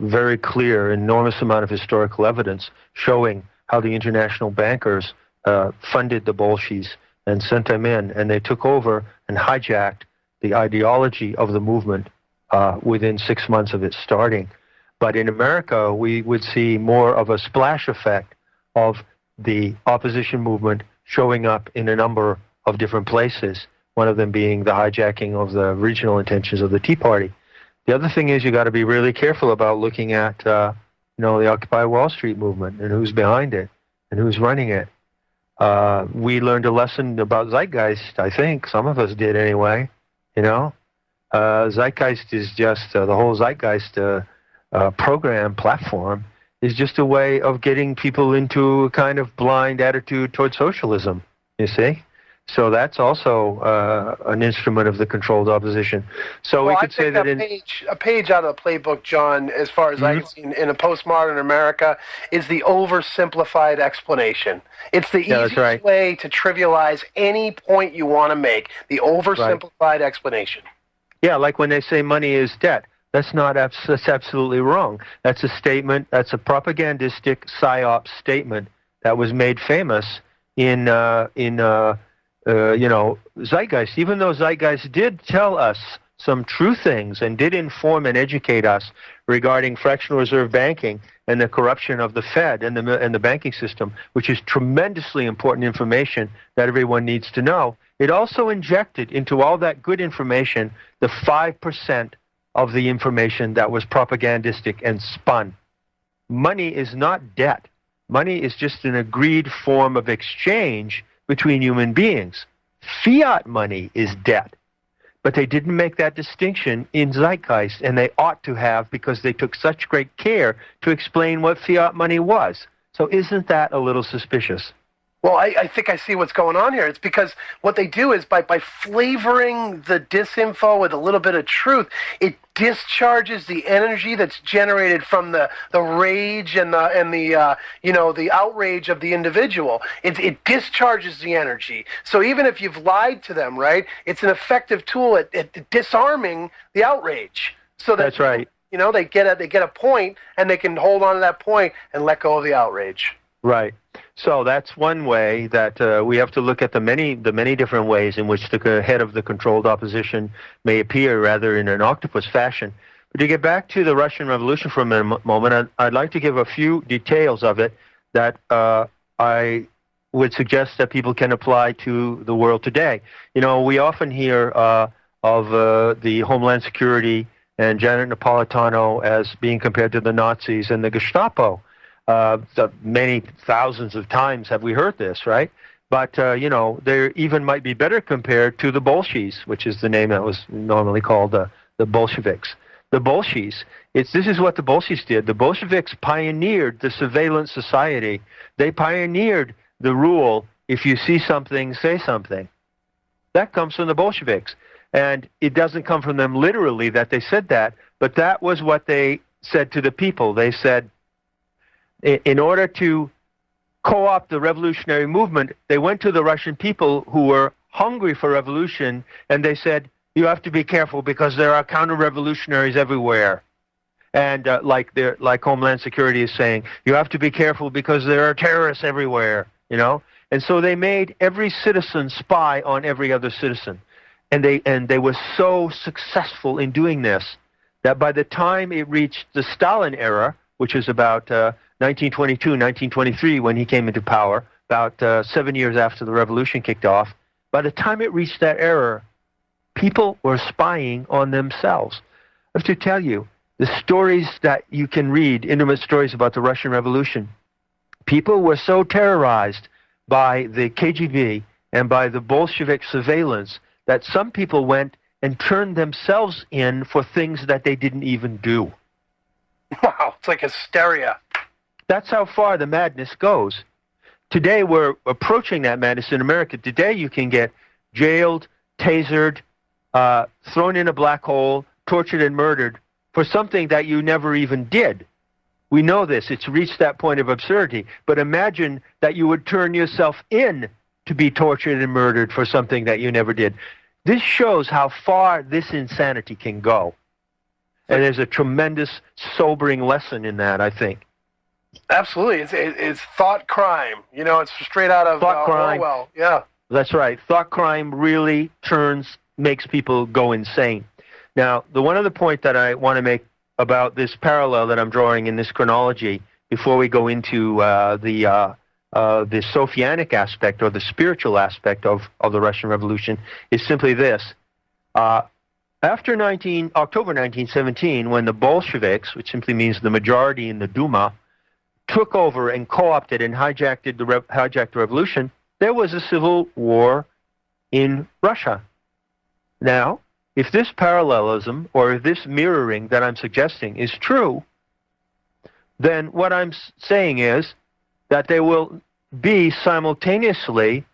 very clear, enormous amount of historical evidence showing how the international bankers funded the Bolsheviks and sent them in, and they took over and hijacked the ideology of the movement within 6 months of it starting. But in America, we would see more of a splash effect of the opposition movement showing up in a number of different places, one of them being the hijacking of the original intentions of the Tea Party. The other thing is you got to be really careful about looking at the Occupy Wall Street movement and who's behind it and who's running it. We learned a lesson about zeitgeist, I think. Some of us did anyway, Zeitgeist is just, the whole zeitgeist program, platform, is just a way of getting people into a kind of blind attitude towards socialism, you see? So that's also an instrument of the controlled opposition. So we could say that a page out of the playbook, John, as far as I've seen in a postmodern America, is the oversimplified explanation. It's the easiest way to trivialize any point you want to make, the oversimplified explanation. Yeah, like when they say money is debt. That's absolutely wrong. That's a statement, that's a propagandistic psyop statement that was made famous in Zeitgeist, even though Zeitgeist did tell us some true things and did inform and educate us regarding fractional reserve banking and the corruption of the Fed and the banking system, which is tremendously important information that everyone needs to know. It also injected into all that good information the 5% of the information that was propagandistic and spun. Money is not debt. Money is just an agreed form of exchange between human beings. Fiat money is debt. But they didn't make that distinction in Zeitgeist, and they ought to have, because they took such great care to explain what fiat money was. So isn't that a little suspicious? Well, I think I see what's going on here. It's because what they do is by flavoring the disinfo with a little bit of truth, it discharges the energy that's generated from the rage and the outrage of the individual. It discharges the energy. So even if you've lied to them, right, it's an effective tool at disarming the outrage. So that's right. They get a point, and they can hold on to that point and let go of the outrage. Right. So that's one way that we have to look at the many different ways in which the head of the controlled opposition may appear, rather in an octopus fashion. But to get back to the Russian Revolution for a moment, I'd like to give a few details of it that I would suggest that people can apply to the world today. We often hear of the Homeland Security and Janet Napolitano as being compared to the Nazis and the Gestapo. Many thousands of times have we heard this, right? But, they even might be better compared to the Bolsheviks, which is the name that was normally called the Bolsheviks. The Bolsheviks, this is what the Bolsheviks did. The Bolsheviks pioneered the surveillance society. They pioneered the rule, if you see something, say something. That comes from the Bolsheviks. And it doesn't come from them literally that they said that, but that was what they said to the people. They said, in order to co-opt the revolutionary movement, they went to the Russian people who were hungry for revolution, and they said, you have to be careful because there are counter-revolutionaries everywhere. And like Homeland Security is saying, you have to be careful because there are terrorists everywhere, And so they made every citizen spy on every other citizen. And they were so successful in doing this that by the time it reached the Stalin era, which is about 1922, 1923, when he came into power, about 7 years after the revolution kicked off, by the time it reached that era, people were spying on themselves. I have to tell you, the stories that you can read, intimate stories about the Russian Revolution, people were so terrorized by the KGB and by the Bolshevik surveillance that some people went and turned themselves in for things that they didn't even do. Wow, it's like hysteria. That's how far the madness goes. Today, we're approaching that madness in America. Today, you can get jailed, tasered, thrown in a black hole, tortured and murdered for something that you never even did. We know this. It's reached that point of absurdity. But imagine that you would turn yourself in to be tortured and murdered for something that you never did. This shows how far this insanity can go. And there's a tremendous, sobering lesson in that, I think. Absolutely. It's thought crime. It's straight out of thought crime. Orwell. Yeah. That's right. Thought crime really makes people go insane. Now, the one other point that I want to make about this parallel that I'm drawing in this chronology before we go into the Sophianic aspect or the spiritual aspect of the Russian Revolution is simply this. After October 1917, when the Bolsheviks, which simply means the majority in the Duma, took over and co-opted and hijacked the revolution, there was a civil war in Russia. Now, if this parallelism or if this mirroring that I'm suggesting is true, then what I'm saying is that there will be simultaneously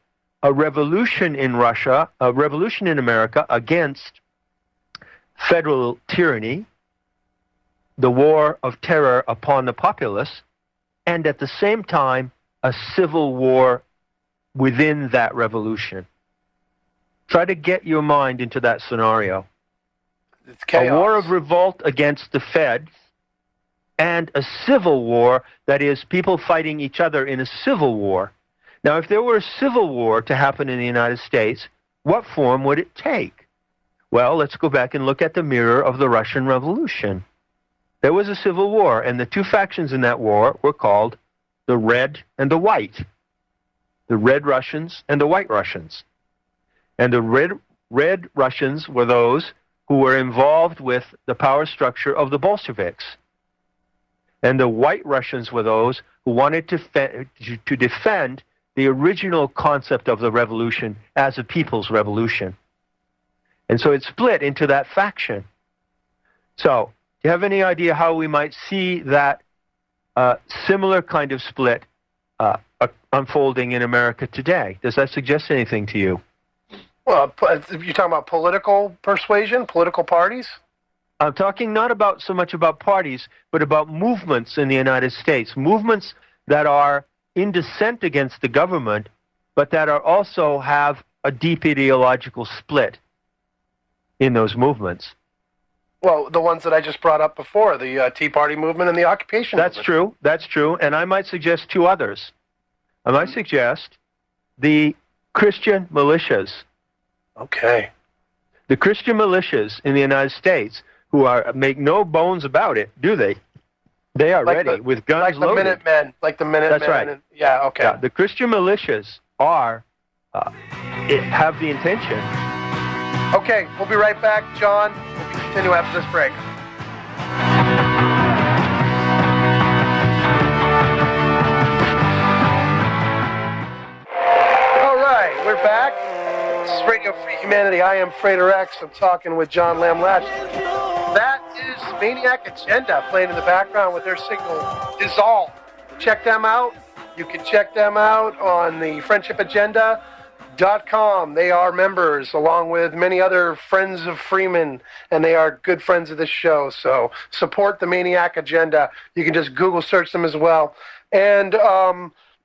a revolution in Russia, a revolution in America against federal tyranny, the war of terror upon the populace, and at the same time, a civil war within that revolution. Try to get your mind into that scenario. It's chaos. A war of revolt against the feds and a civil war, that is, people fighting each other in a civil war. Now, if there were a civil war to happen in the United States, what form would it take? Well, let's go back and look at the mirror of the Russian Revolution. There was a civil war, and the two factions in that war were called the Red and the White. The Red Russians and the White Russians. And the Red Russians were those who were involved with the power structure of the Bolsheviks. And the White Russians were those who wanted to defend the original concept of the revolution as a people's revolution. And so it split into that faction. So, do you have any idea how we might see that similar kind of split unfolding in America today. Does that suggest anything to you? Well, you're talking about political persuasion, political parties? I'm talking not about so much about parties, but about movements in the United States, movements that are in dissent against the government, but that are also have a deep ideological split in those movements. Well, the ones that I just brought up before, the Tea Party movement and the occupation movement. That's true, and I might suggest two others. I might suggest the Christian militias. Okay. The Christian militias in the United States, who make no bones about it, do they? They are ready with guns loaded. Like the Minutemen. That's right. Okay. Yeah, the Christian militias have the intention. Okay, we'll be right back, John. We'll continue after this break. All right, we're back. This is Radio Free Humanity. I am Frater X. I'm talking with John Lamb Lash. That is Maniac Agenda playing in the background with their single Dissolve. Check them out. You can check them out on the friendshipagenda.com. They are members along with many other friends of Freeman, and they are good friends of this show. So support the Maniac Agenda. You can just Google search them as well. And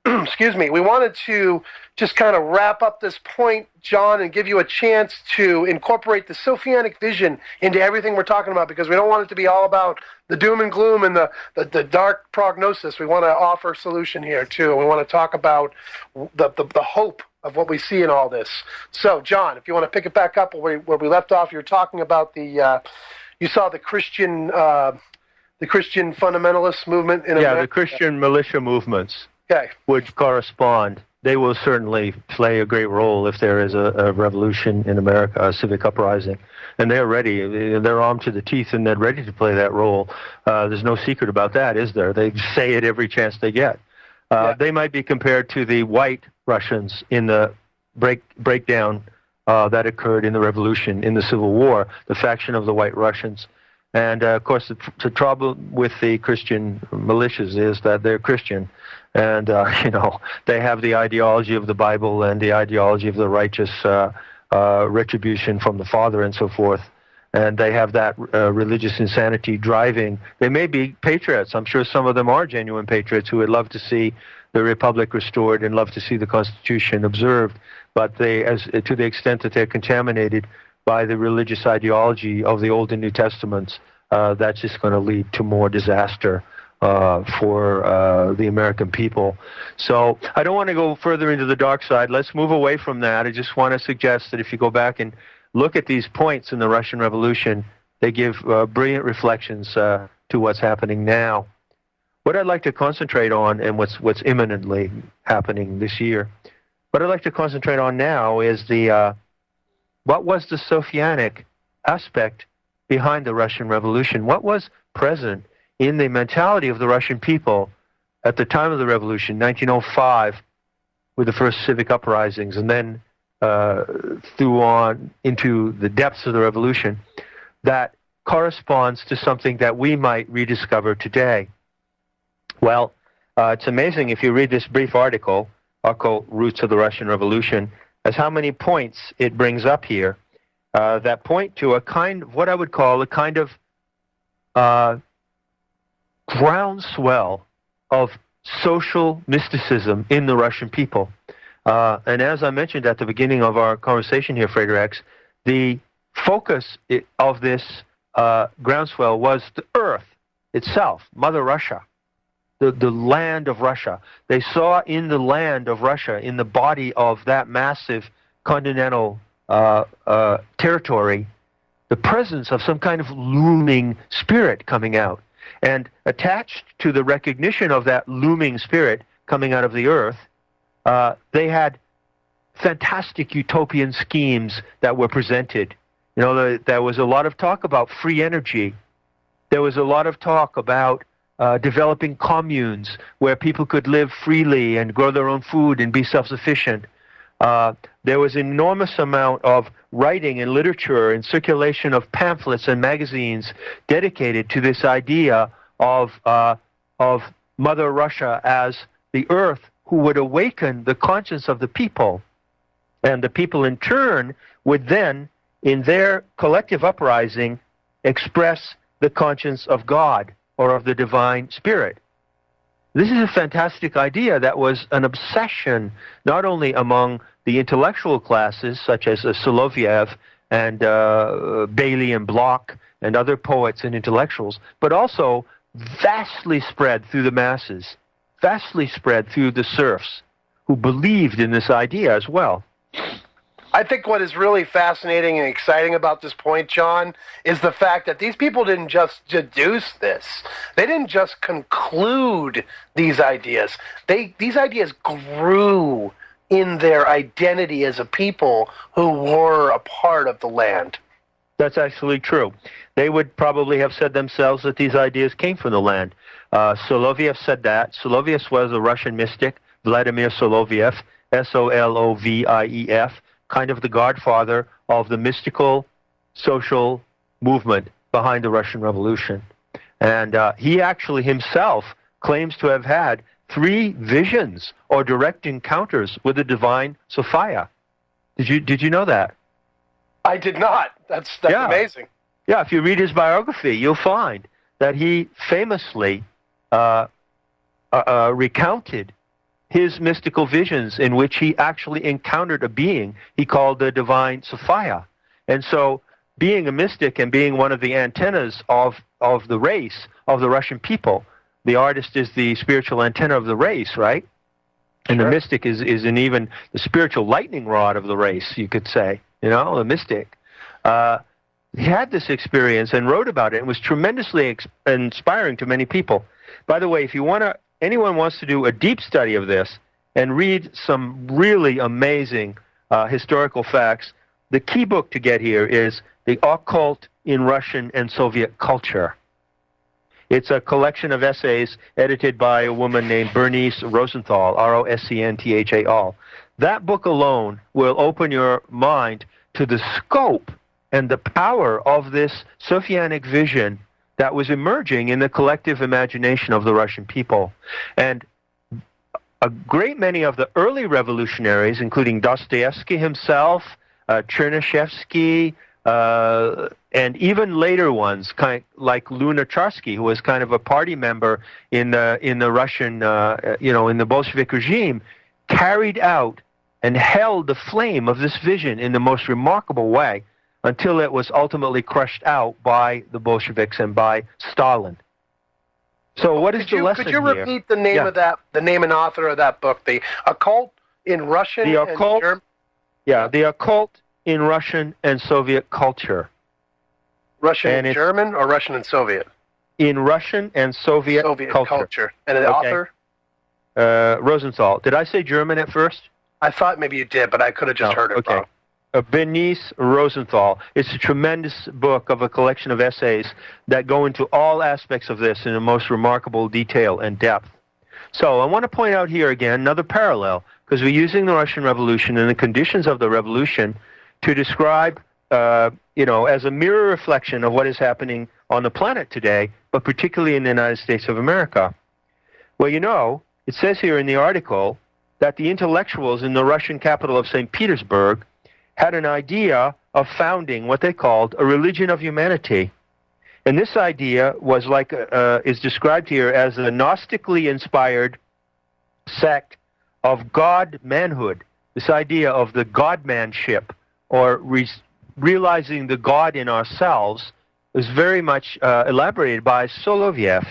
excuse me, we wanted to just kind of wrap up this point, John, and give you a chance to incorporate the Sophianic vision into everything we're talking about, because we don't want it to be all about the doom and gloom and the dark prognosis. We want to offer a solution here, too. We want to talk about the hope of what we see in all this. So, John, if you want to pick it back up where we left off, you were talking about you saw the Christian fundamentalist movement in America. Yeah, the Christian militia movements. Okay. Would correspond. They will certainly play a great role if there is a revolution in America, a civic uprising. And they're ready. They're armed to the teeth, and they're ready to play that role. There's no secret about that, is there? They say it every chance they get. They might be compared to the white Russians in the breakdown that occurred in the revolution, in the Civil War, the faction of the white Russians. And, of course, the trouble with the Christian militias is that they're Christian. And, they have the ideology of the Bible and the ideology of the righteous retribution from the Father and so forth. And they have that religious insanity driving. They may be patriots. I'm sure some of them are genuine patriots who would love to see the Republic restored and love to see the Constitution observed. But to the extent that they're contaminated by the religious ideology of the Old and New Testaments, that's just going to lead to more disaster for the American people. So I don't want to go further into the dark side. Let's move away from that. I just want to suggest that if you go back and look at these points in the Russian Revolution, they give brilliant reflections to what's happening now. What I'd like to concentrate on, and what's imminently happening this year, what I'd like to concentrate on now is what was the Sophianic aspect behind the Russian Revolution? What was present in the mentality of the Russian people at the time of the revolution, 1905, with the first civic uprisings, and then through on into the depths of the revolution, that corresponds to something that we might rediscover today? Well, it's amazing if you read this brief article, Occult Roots of the Russian Revolution, as how many points it brings up here that point to what I would call a kind of groundswell of social mysticism in the Russian people. And as I mentioned at the beginning of our conversation here, Frater X, the focus of this groundswell was the earth itself, Mother Russia, the land of Russia. They saw in the land of Russia, in the body of that massive continental territory, the presence of some kind of looming spirit coming out. And attached to the recognition of that looming spirit coming out of the earth, they had fantastic utopian schemes that were presented. There was a lot of talk about free energy. There was a lot of talk about developing communes where people could live freely and grow their own food and be self-sufficient. There was an enormous amount of writing and literature and circulation of pamphlets and magazines dedicated to this idea of Mother Russia as the earth who would awaken the conscience of the people. And the people in turn would then, in their collective uprising, express the conscience of God or of the divine spirit. This is a fantastic idea that was an obsession not only among the intellectual classes such as Soloviev and Bailey and Bloch and other poets and intellectuals, but also vastly spread through the masses, vastly spread through the serfs who believed in this idea as well. I think what is really fascinating and exciting about this point, John, is the fact that these people didn't just deduce this. They didn't just conclude these ideas. These ideas grew in their identity as a people who were a part of the land. That's actually true. They would probably have said themselves that these ideas came from the land. Soloviev said that. Soloviev was a Russian mystic, Vladimir Soloviev, Soloviev, kind of the godfather of the mystical social movement behind the Russian Revolution. And he actually himself claims to have had 3 visions or direct encounters with the divine Sophia. Did you know that? I did not. That's amazing. Yeah, if you read his biography, you'll find that he famously recounted his mystical visions in which he actually encountered a being he called the divine Sophia. And so being a mystic and being one of the antennas of the race, of the Russian people, the artist is the spiritual antenna of the race, right? And the mystic is even the spiritual lightning rod of the race, you could say, the mystic. He had this experience and wrote about it and was tremendously inspiring to many people. By the way, if anyone wants to do a deep study of this and read some really amazing historical facts, the key book to get here is The Occult in Russian and Soviet Culture. It's a collection of essays edited by a woman named Bernice Rosenthal, Roscenthal. That book alone will open your mind to the scope and the power of this Sophianic vision that was emerging in the collective imagination of the Russian people. And a great many of the early revolutionaries, including Dostoevsky himself, Chernyshevsky, and even later ones, like Lunacharsky, who was kind of a party member in the Russian, in the Bolshevik regime, carried out and held the flame of this vision in the most remarkable way until it was ultimately crushed out by the Bolsheviks and by Stalin. So what is the lesson here? Could you repeat the name of the name and author of that book, The Occult in Russian and German? Yeah, The Occult in Russian and Soviet Culture. Russian and German or Russian and Soviet? In Russian and Soviet culture. And the author? Rosenthal. Did I say German at first? I thought maybe you did, but I could have just heard it wrong. Bernice Rosenthal. It's a tremendous book of a collection of essays that go into all aspects of this in the most remarkable detail and depth. So I want to point out here again another parallel, because we're using the Russian Revolution and the conditions of the revolution to describe, as a mirror reflection of what is happening on the planet today, but particularly in the United States of America. Well, it says here in the article that the intellectuals in the Russian capital of St. Petersburg had an idea of founding what they called a religion of humanity. And this idea was is described here as a Gnostically inspired sect of God-manhood, this idea of the God-manship, or realizing the God in ourselves, was very much elaborated by Soloviev.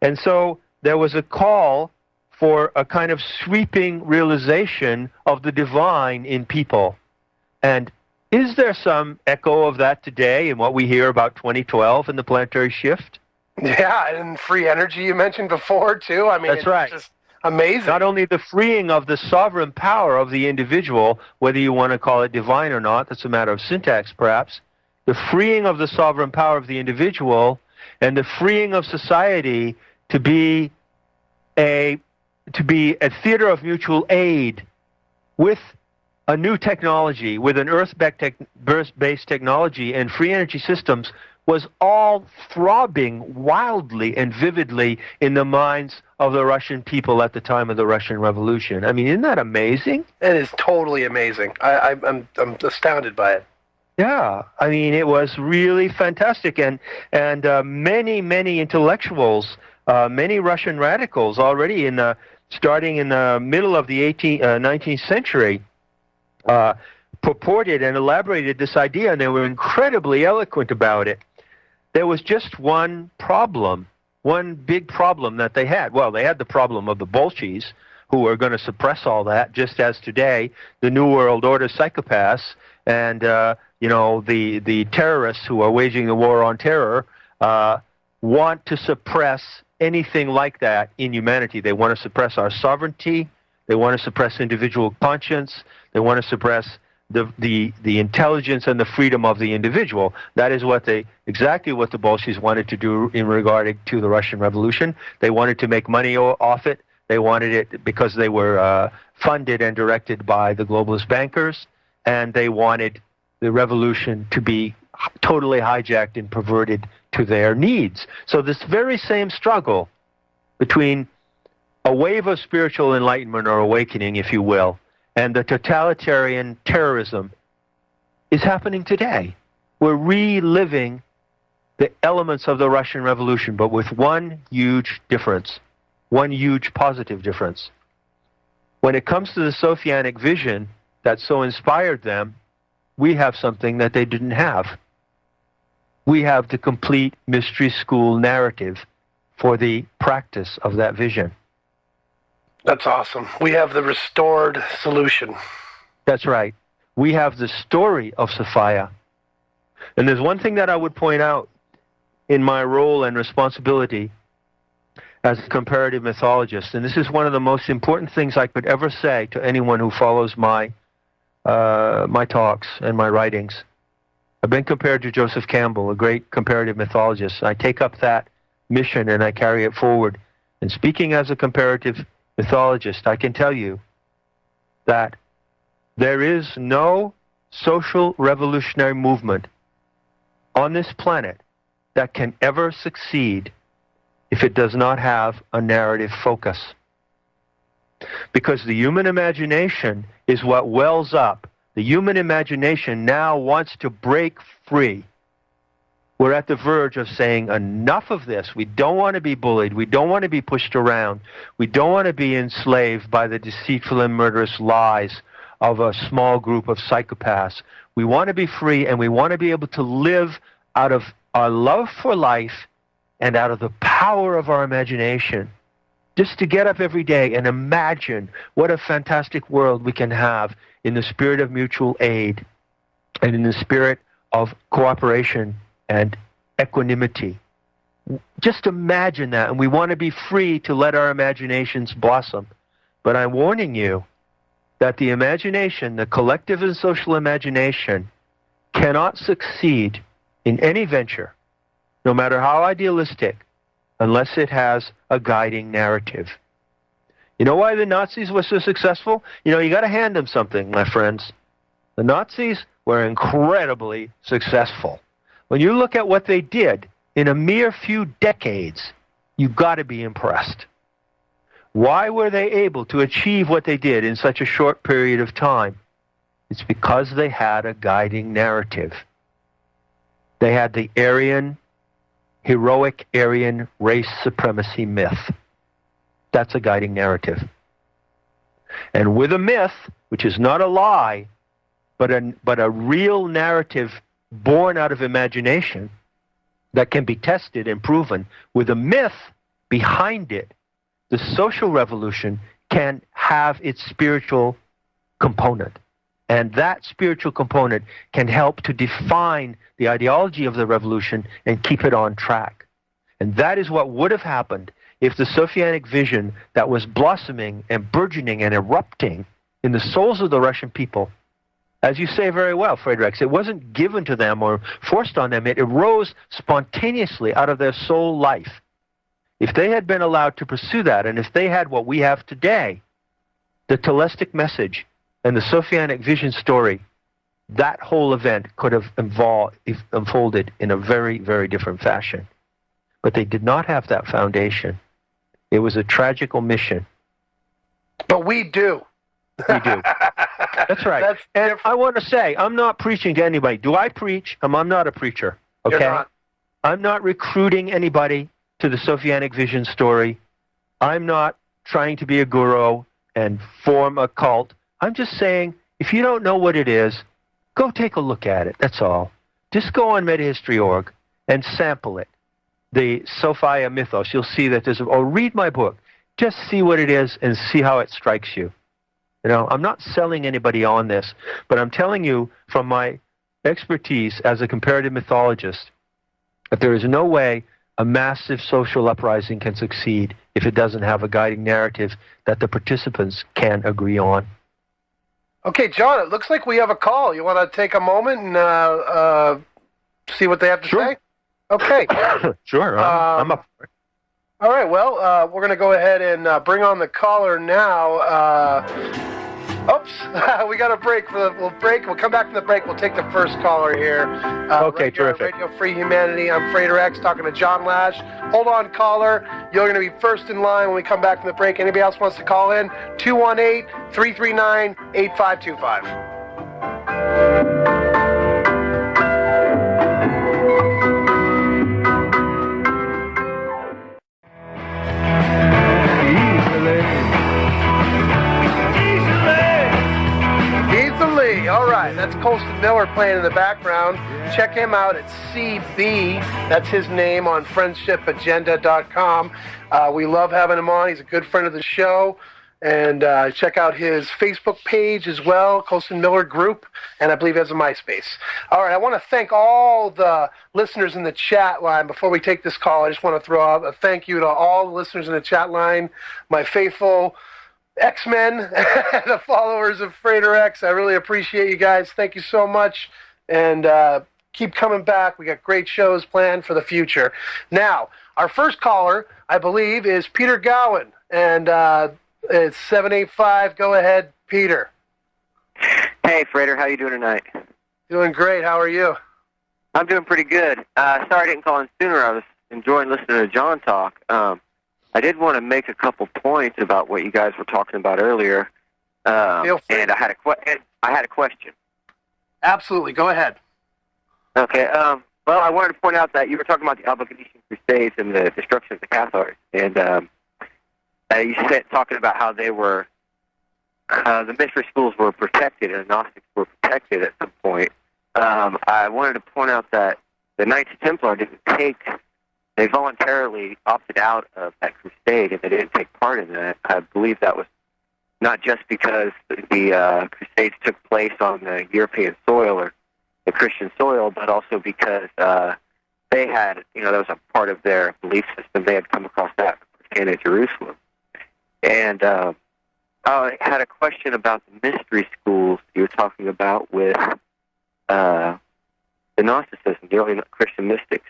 And so there was a call for a kind of sweeping realization of the divine in people. And is there some echo of that today in what we hear about 2012 and the planetary shift? Yeah, and free energy you mentioned before, too. I mean, that's right. Just amazing. Not only the freeing of the sovereign power of the individual, whether you want to call it divine or not, that's a matter of syntax perhaps, the freeing of the sovereign power of the individual and the freeing of society to be a theater of mutual aid with a new technology, with an Earth-based technology and free energy systems was all throbbing wildly and vividly in the minds of the Russian people at the time of the Russian Revolution. I mean, isn't that amazing? It is totally amazing. I'm astounded by it. Yeah, I mean, it was really fantastic, and many intellectuals, many Russian radicals already starting in the middle of the 19th century, purported and elaborated this idea, and they were incredibly eloquent about it. There was just one problem, one big problem that they had. Well, they had the problem of the Bolsheviks, who were going to suppress all that, just as today the New World Order psychopaths and the terrorists who are waging the war on terror want to suppress anything like that in humanity. They want to suppress our sovereignty. They want to suppress individual conscience. They want to suppress the intelligence and the freedom of the individual. That is exactly what the Bolsheviks wanted to do in regard to the Russian Revolution. They wanted to make money off it. They wanted it because they were funded and directed by the globalist bankers, and they wanted the revolution to be totally hijacked and perverted to their needs. So this very same struggle between a wave of spiritual enlightenment or awakening, if you will, and the totalitarian terrorism is happening today. We're reliving the elements of the Russian Revolution, but with one huge difference, one huge positive difference. When it comes to the Sophianic vision that so inspired them, we have something that they didn't have. We have the complete mystery school narrative for the practice of that vision. That's awesome. We have the restored solution. That's right. We have the story of Sophia. And there's one thing that I would point out in my role and responsibility as a comparative mythologist, and this is one of the most important things I could ever say to anyone who follows my talks and my writings. I've been compared to Joseph Campbell, a great comparative mythologist. I take up that mission and I carry it forward. And speaking as a comparative mythologist, I can tell you that there is no social revolutionary movement on this planet that can ever succeed if it does not have a narrative focus. Because the human imagination is what wells up. The human imagination now wants to break free. We're at the verge of saying enough of this. We don't want to be bullied. We don't want to be pushed around. We don't want to be enslaved by the deceitful and murderous lies of a small group of psychopaths. We want to be free, and we want to be able to live out of our love for life and out of the power of our imagination. Just to get up every day and imagine what a fantastic world we can have in the spirit of mutual aid and in the spirit of cooperation and equanimity. Just imagine that, and we want to be free to let our imaginations blossom. But I'm warning you that the imagination, the collective and social imagination, cannot succeed in any venture, no matter how idealistic, unless it has a guiding narrative. You know why the Nazis were so successful? You got to hand them something, my friends. The Nazis were incredibly successful. When you look at what they did in a mere few decades, you've got to be impressed. Why were they able to achieve what they did in such a short period of time? It's because they had a guiding narrative. They had the heroic Aryan race supremacy myth. That's a guiding narrative. And with a myth, which is not a lie, but a real narrative born out of imagination that can be tested and proven, with a myth behind it, the social revolution can have its spiritual component. And that spiritual component can help to define the ideology of the revolution and keep it on track. And that is what would have happened if the Sophianic vision that was blossoming and burgeoning and erupting in the souls of the Russian people, as you say very well, Frater, it wasn't given to them or forced on them. It arose spontaneously out of their soul life. If they had been allowed to pursue that, and if they had what we have today, the Telestic message and the Sophianic vision story, that whole event could have unfolded in a very, very different fashion. But they did not have that foundation. It was a tragic omission. But we do. We do. That's right. And I want to say, I'm not preaching to anybody. Do I preach? I'm not a preacher. Okay? You're not. I'm not recruiting anybody to the Sophianic vision story. I'm not trying to be a guru and form a cult. I'm just saying, if you don't know what it is, go take a look at it. That's all. Just go on Metahistory.org and sample it. The Sophia mythos. You'll see that or read my book. Just see what it is and see how it strikes you. You know, I'm not selling anybody on this, but I'm telling you from my expertise as a comparative mythologist that there is no way a massive social uprising can succeed if it doesn't have a guiding narrative that the participants can agree on. Okay, John, it looks like we have a call. You want to take a moment and see what they have to say? Okay. Sure, I'm up for it. All right, well, we're going to go ahead and bring on the caller now. Oops, we got a break. We'll break. We'll come back from the break. We'll take the first caller here. Okay, right here on terrific. Radio Free Humanity. I'm Frater X talking to John Lash. Hold on, caller. You're going to be first in line when we come back from the break. Anybody else wants to call in? 218-339-8525. All right, that's Colston Miller playing in the background. Check him out at CB. That's his name on friendshipagenda.com. We love having him on. He's a good friend of the show. And check out his Facebook page as well, Colston Miller Group, and I believe he has a MySpace. All right, I want to thank all the listeners in the chat line. Before we take this call, I just want to throw out a thank you to all the listeners in the chat line, my faithful X-Men, the followers of Frater X. I really appreciate you guys. Thank you so much. And keep coming back. We got great shows planned for the future. Now, our first caller, I believe, is Peter Gowan. And it's 785. Go ahead, Peter. Hey, Frater. How you doing tonight? Doing great. How are you? I'm doing pretty good. Sorry I didn't call in sooner. I was enjoying listening to John talk. I did want to make a couple points about what you guys were talking about earlier, and I had a question. Absolutely, go ahead. Okay. Well, I wanted to point out that you were talking about the Albigensian Crusades and the destruction of the Cathars, and you said talking about how they were the mystery schools were protected and the Gnostics were protected at some point. I wanted to point out that the Knights Templar didn't take. They voluntarily opted out of that crusade, and they didn't take part in that. I believe that was not just because the crusades took place on the European soil or the Christian soil, but also because they had, that was a part of their belief system. They had come across that in Jerusalem. And I had a question about the mystery schools you were talking about with the Gnosticism, the early Christian mystics.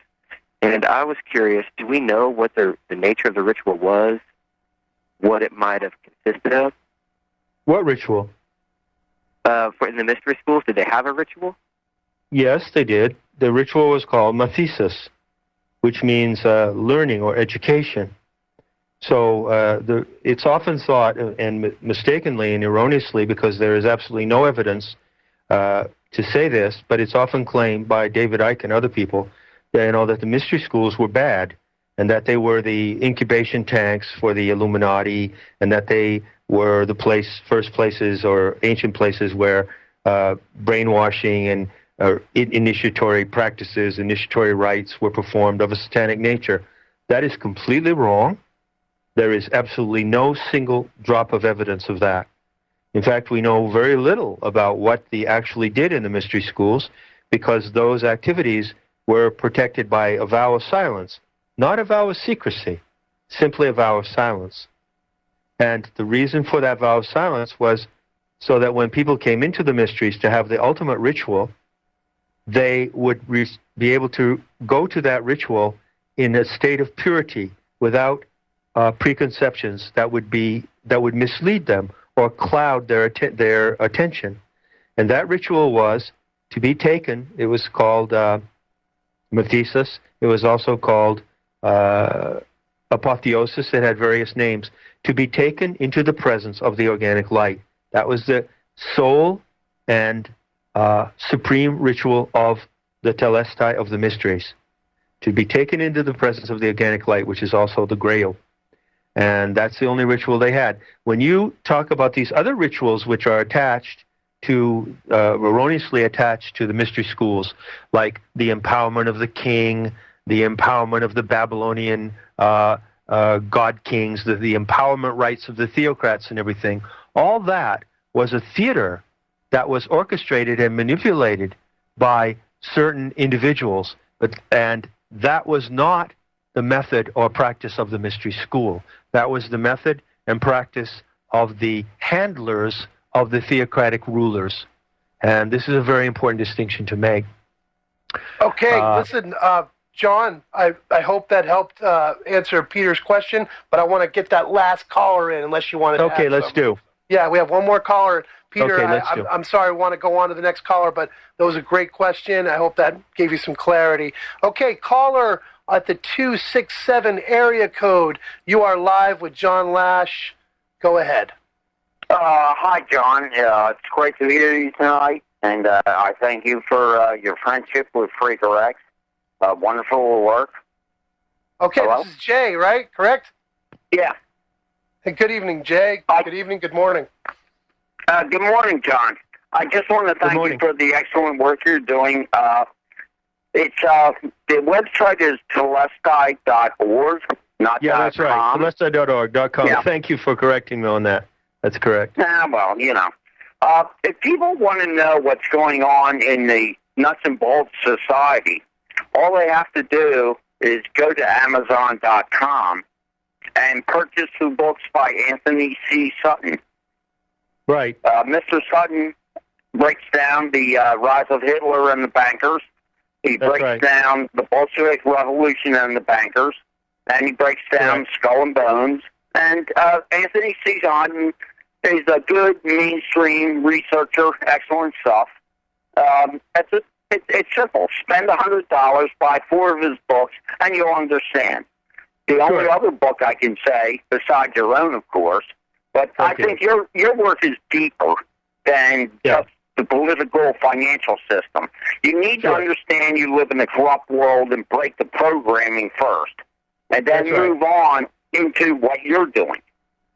And I was curious, do we know what the nature of the ritual was, what it might have consisted of? What ritual? In the mystery schools, did they have a ritual? Yes, they did. The ritual was called mathesis, which means learning or education. So it's often thought, and mistakenly and erroneously, because there is absolutely no evidence to say this, but it's often claimed by David Icke and other people that the mystery schools were bad, and that they were the incubation tanks for the Illuminati, and that they were the first places or ancient places where brainwashing and initiatory practices, initiatory rites were performed of a satanic nature. That is completely wrong. There is absolutely no single drop of evidence of that. In fact, we know very little about what they actually did in the mystery schools, because those activities were protected by a vow of silence, not a vow of secrecy, simply a vow of silence. And the reason for that vow of silence was so that when people came into the mysteries to have the ultimate ritual, they would be able to go to that ritual in a state of purity without preconceptions that would mislead them or cloud their attention. And that ritual was to be taken, it was called Mythesis. It was also called Apotheosis. It had various names. To be taken into the presence of the organic light. That was the sole and supreme ritual of the Telestai of the mysteries. To be taken into the presence of the organic light, which is also the grail. And that's the only ritual they had. When you talk about these other rituals which are attached to, erroneously attached to the mystery schools, like the empowerment of the king, the empowerment of the Babylonian god kings, the empowerment rights of the theocrats and everything, all that was a theater that was orchestrated and manipulated by certain individuals, and that was not the method or practice of the mystery school. That was the method and practice of the handlers of the theocratic rulers. And this is a very important distinction to make. Okay, listen, John, I hope that helped answer Peter's question, but I want to get that last caller in, unless you want to Okay, let's do. Yeah, we have one more caller. Peter, okay, I'm sorry, I want to go on to the next caller, but that was a great question. I hope that gave you some clarity. Okay, caller at the 267 area code. You are live with John Lash. Go ahead. Hi, John. It's great to hear you tonight, and I thank you for your friendship with Frater X. Wonderful work. Okay, Hello? This is Jay, right? Correct? Yeah. Hey, good evening, Jay. Good evening, good morning. Good morning, John. I just want to thank you for the excellent work you're doing. It's the website is telestai.org, not Yeah, that's right. Telestai.org.com. Yeah. Thank you for correcting me on that. That's correct. Well, if people want to know what's going on in the nuts and bolts society, all they have to do is go to Amazon.com and purchase the books by Anthony C. Sutton. Right. Mr. Sutton breaks down the rise of Hitler and the bankers. He breaks down the Bolshevik Revolution and the bankers. And he breaks down Skull and Bones. And Anthony C. Sutton is a good mainstream researcher, excellent stuff. It's simple. Spend $100, buy 4 of his books, and you'll understand. The only other book I can say, besides your own, of course, but I think your work is deeper than just the political financial system. You need to understand you live in a corrupt world and break the programming first, and then move on into what you're doing.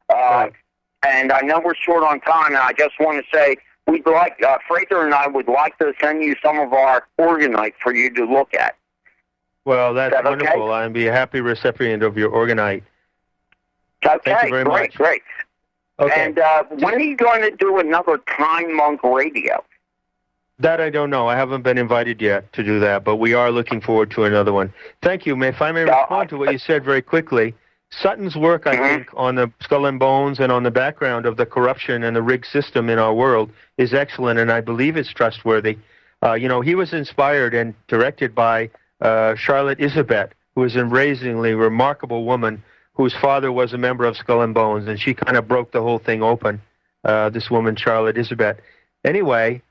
And I know we're short on time, and I just want to say we'd like, Frater and I would like to send you some of our orgonite for you to look at. Well, that's wonderful. Okay? I'd be a happy recipient of your orgonite. Okay, Thank you very much. Great. Okay. And when are you going to do another Time Monk Radio? That I don't know. I haven't been invited yet to do that, but we are looking forward to another one. Thank you. If I may respond to what you said very quickly, Sutton's work, I think, on the Skull and Bones and on the background of the corruption and the rigged system in our world is excellent, and I believe it's trustworthy. He was inspired and directed by Charlotte Isabet, who is an amazingly remarkable woman whose father was a member of Skull and Bones, and she kind of broke the whole thing open, this woman, Charlotte Isabet. Anyway,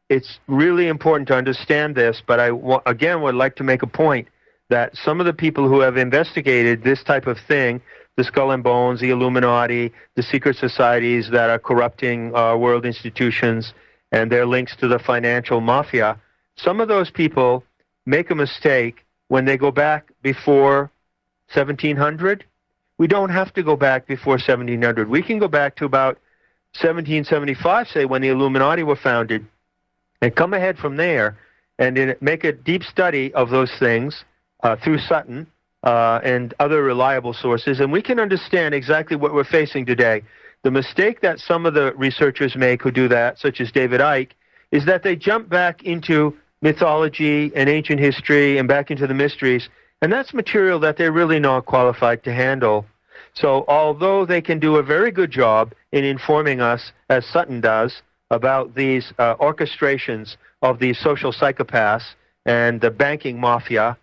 it's really important to understand this, but I, again, would like to make a point that some of the people who have investigated this type of thing, the Skull and Bones, the Illuminati, the secret societies that are corrupting world institutions, and their links to the financial mafia, some of those people make a mistake when they go back before 1700. We don't have to go back before 1700. We can go back to about 1775, say, when the Illuminati were founded, and come ahead from there and make a deep study of those things through Sutton and other reliable sources, and we can understand exactly what we're facing today. The mistake that some of the researchers make who do that, such as David Icke, is that they jump back into mythology and ancient history and back into the mysteries, and that's material that they're really not qualified to handle. So although they can do a very good job in informing us, as Sutton does, about these orchestrations of these social psychopaths and the banking mafia,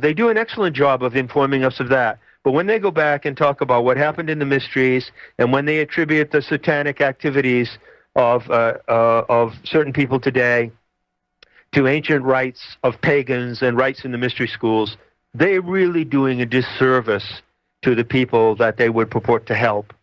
they do an excellent job of informing us of that. But when they go back and talk about what happened in the mysteries, and when they attribute the satanic activities of certain people today to ancient rites of pagans and rites in the mystery schools, they're really doing a disservice to the people that they would purport to help.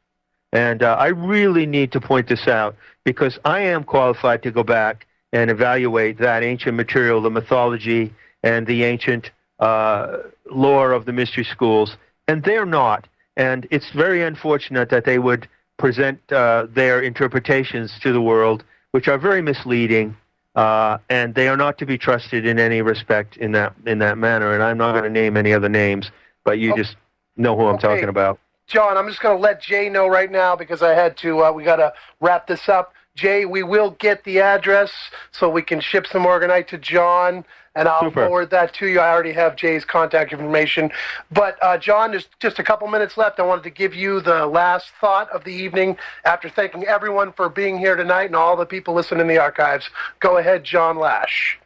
And I really need to point this out because I am qualified to go back and evaluate that ancient material, the mythology, and the ancient lore of the mystery schools, and they're not. And it's very unfortunate that they would present their interpretations to the world, which are very misleading, and they are not to be trusted in any respect in that manner. And I'm not going to name any other names, but you just know who I'm talking about. John, I'm just going to let Jay know right now because I had to, we got to wrap this up. Jay, we will get the address so we can ship some organite to John, and I'll forward that to you. I already have Jay's contact information. But, John, there's just a couple minutes left. I wanted to give you the last thought of the evening after thanking everyone for being here tonight and all the people listening in the archives. Go ahead, John Lash.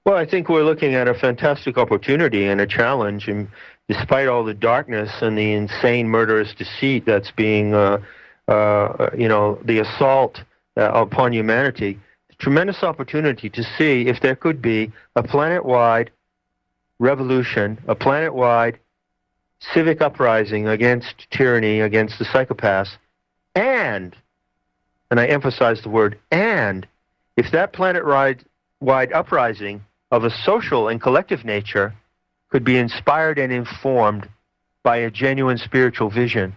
Well, I think we're looking at a fantastic opportunity and a challenge, and despite all the darkness and the insane murderous deceit that's being, the assault upon humanity, tremendous opportunity to see if there could be a planet-wide revolution, a planet-wide civic uprising against tyranny, against the psychopaths, and I emphasize the word and, if that planet-wide uprising of a social and collective nature could be inspired and informed by a genuine spiritual vision,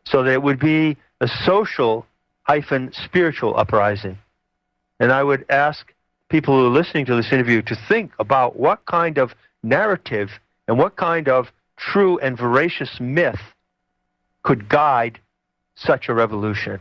so that it would be a social-spiritual uprising. And I would ask people who are listening to this interview to think about what kind of narrative and what kind of true and veracious myth could guide such a revolution.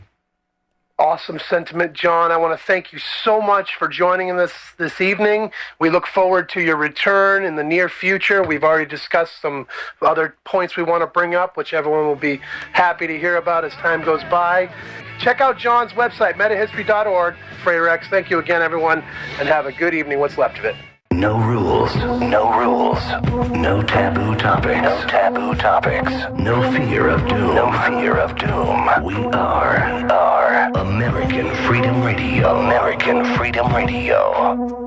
Awesome sentiment, John. I want to thank you so much for joining us this evening. We look forward to your return in the near future. We've already discussed some other points we want to bring up, which everyone will be happy to hear about as time goes by. Check out John's website, metahistory.org. Frater X, thank you again, everyone, and have a good evening, what's left of it. No rules, no rules, no taboo topics, no taboo topics, no fear of doom, no fear of doom. We are American Freedom Radio, American Freedom Radio.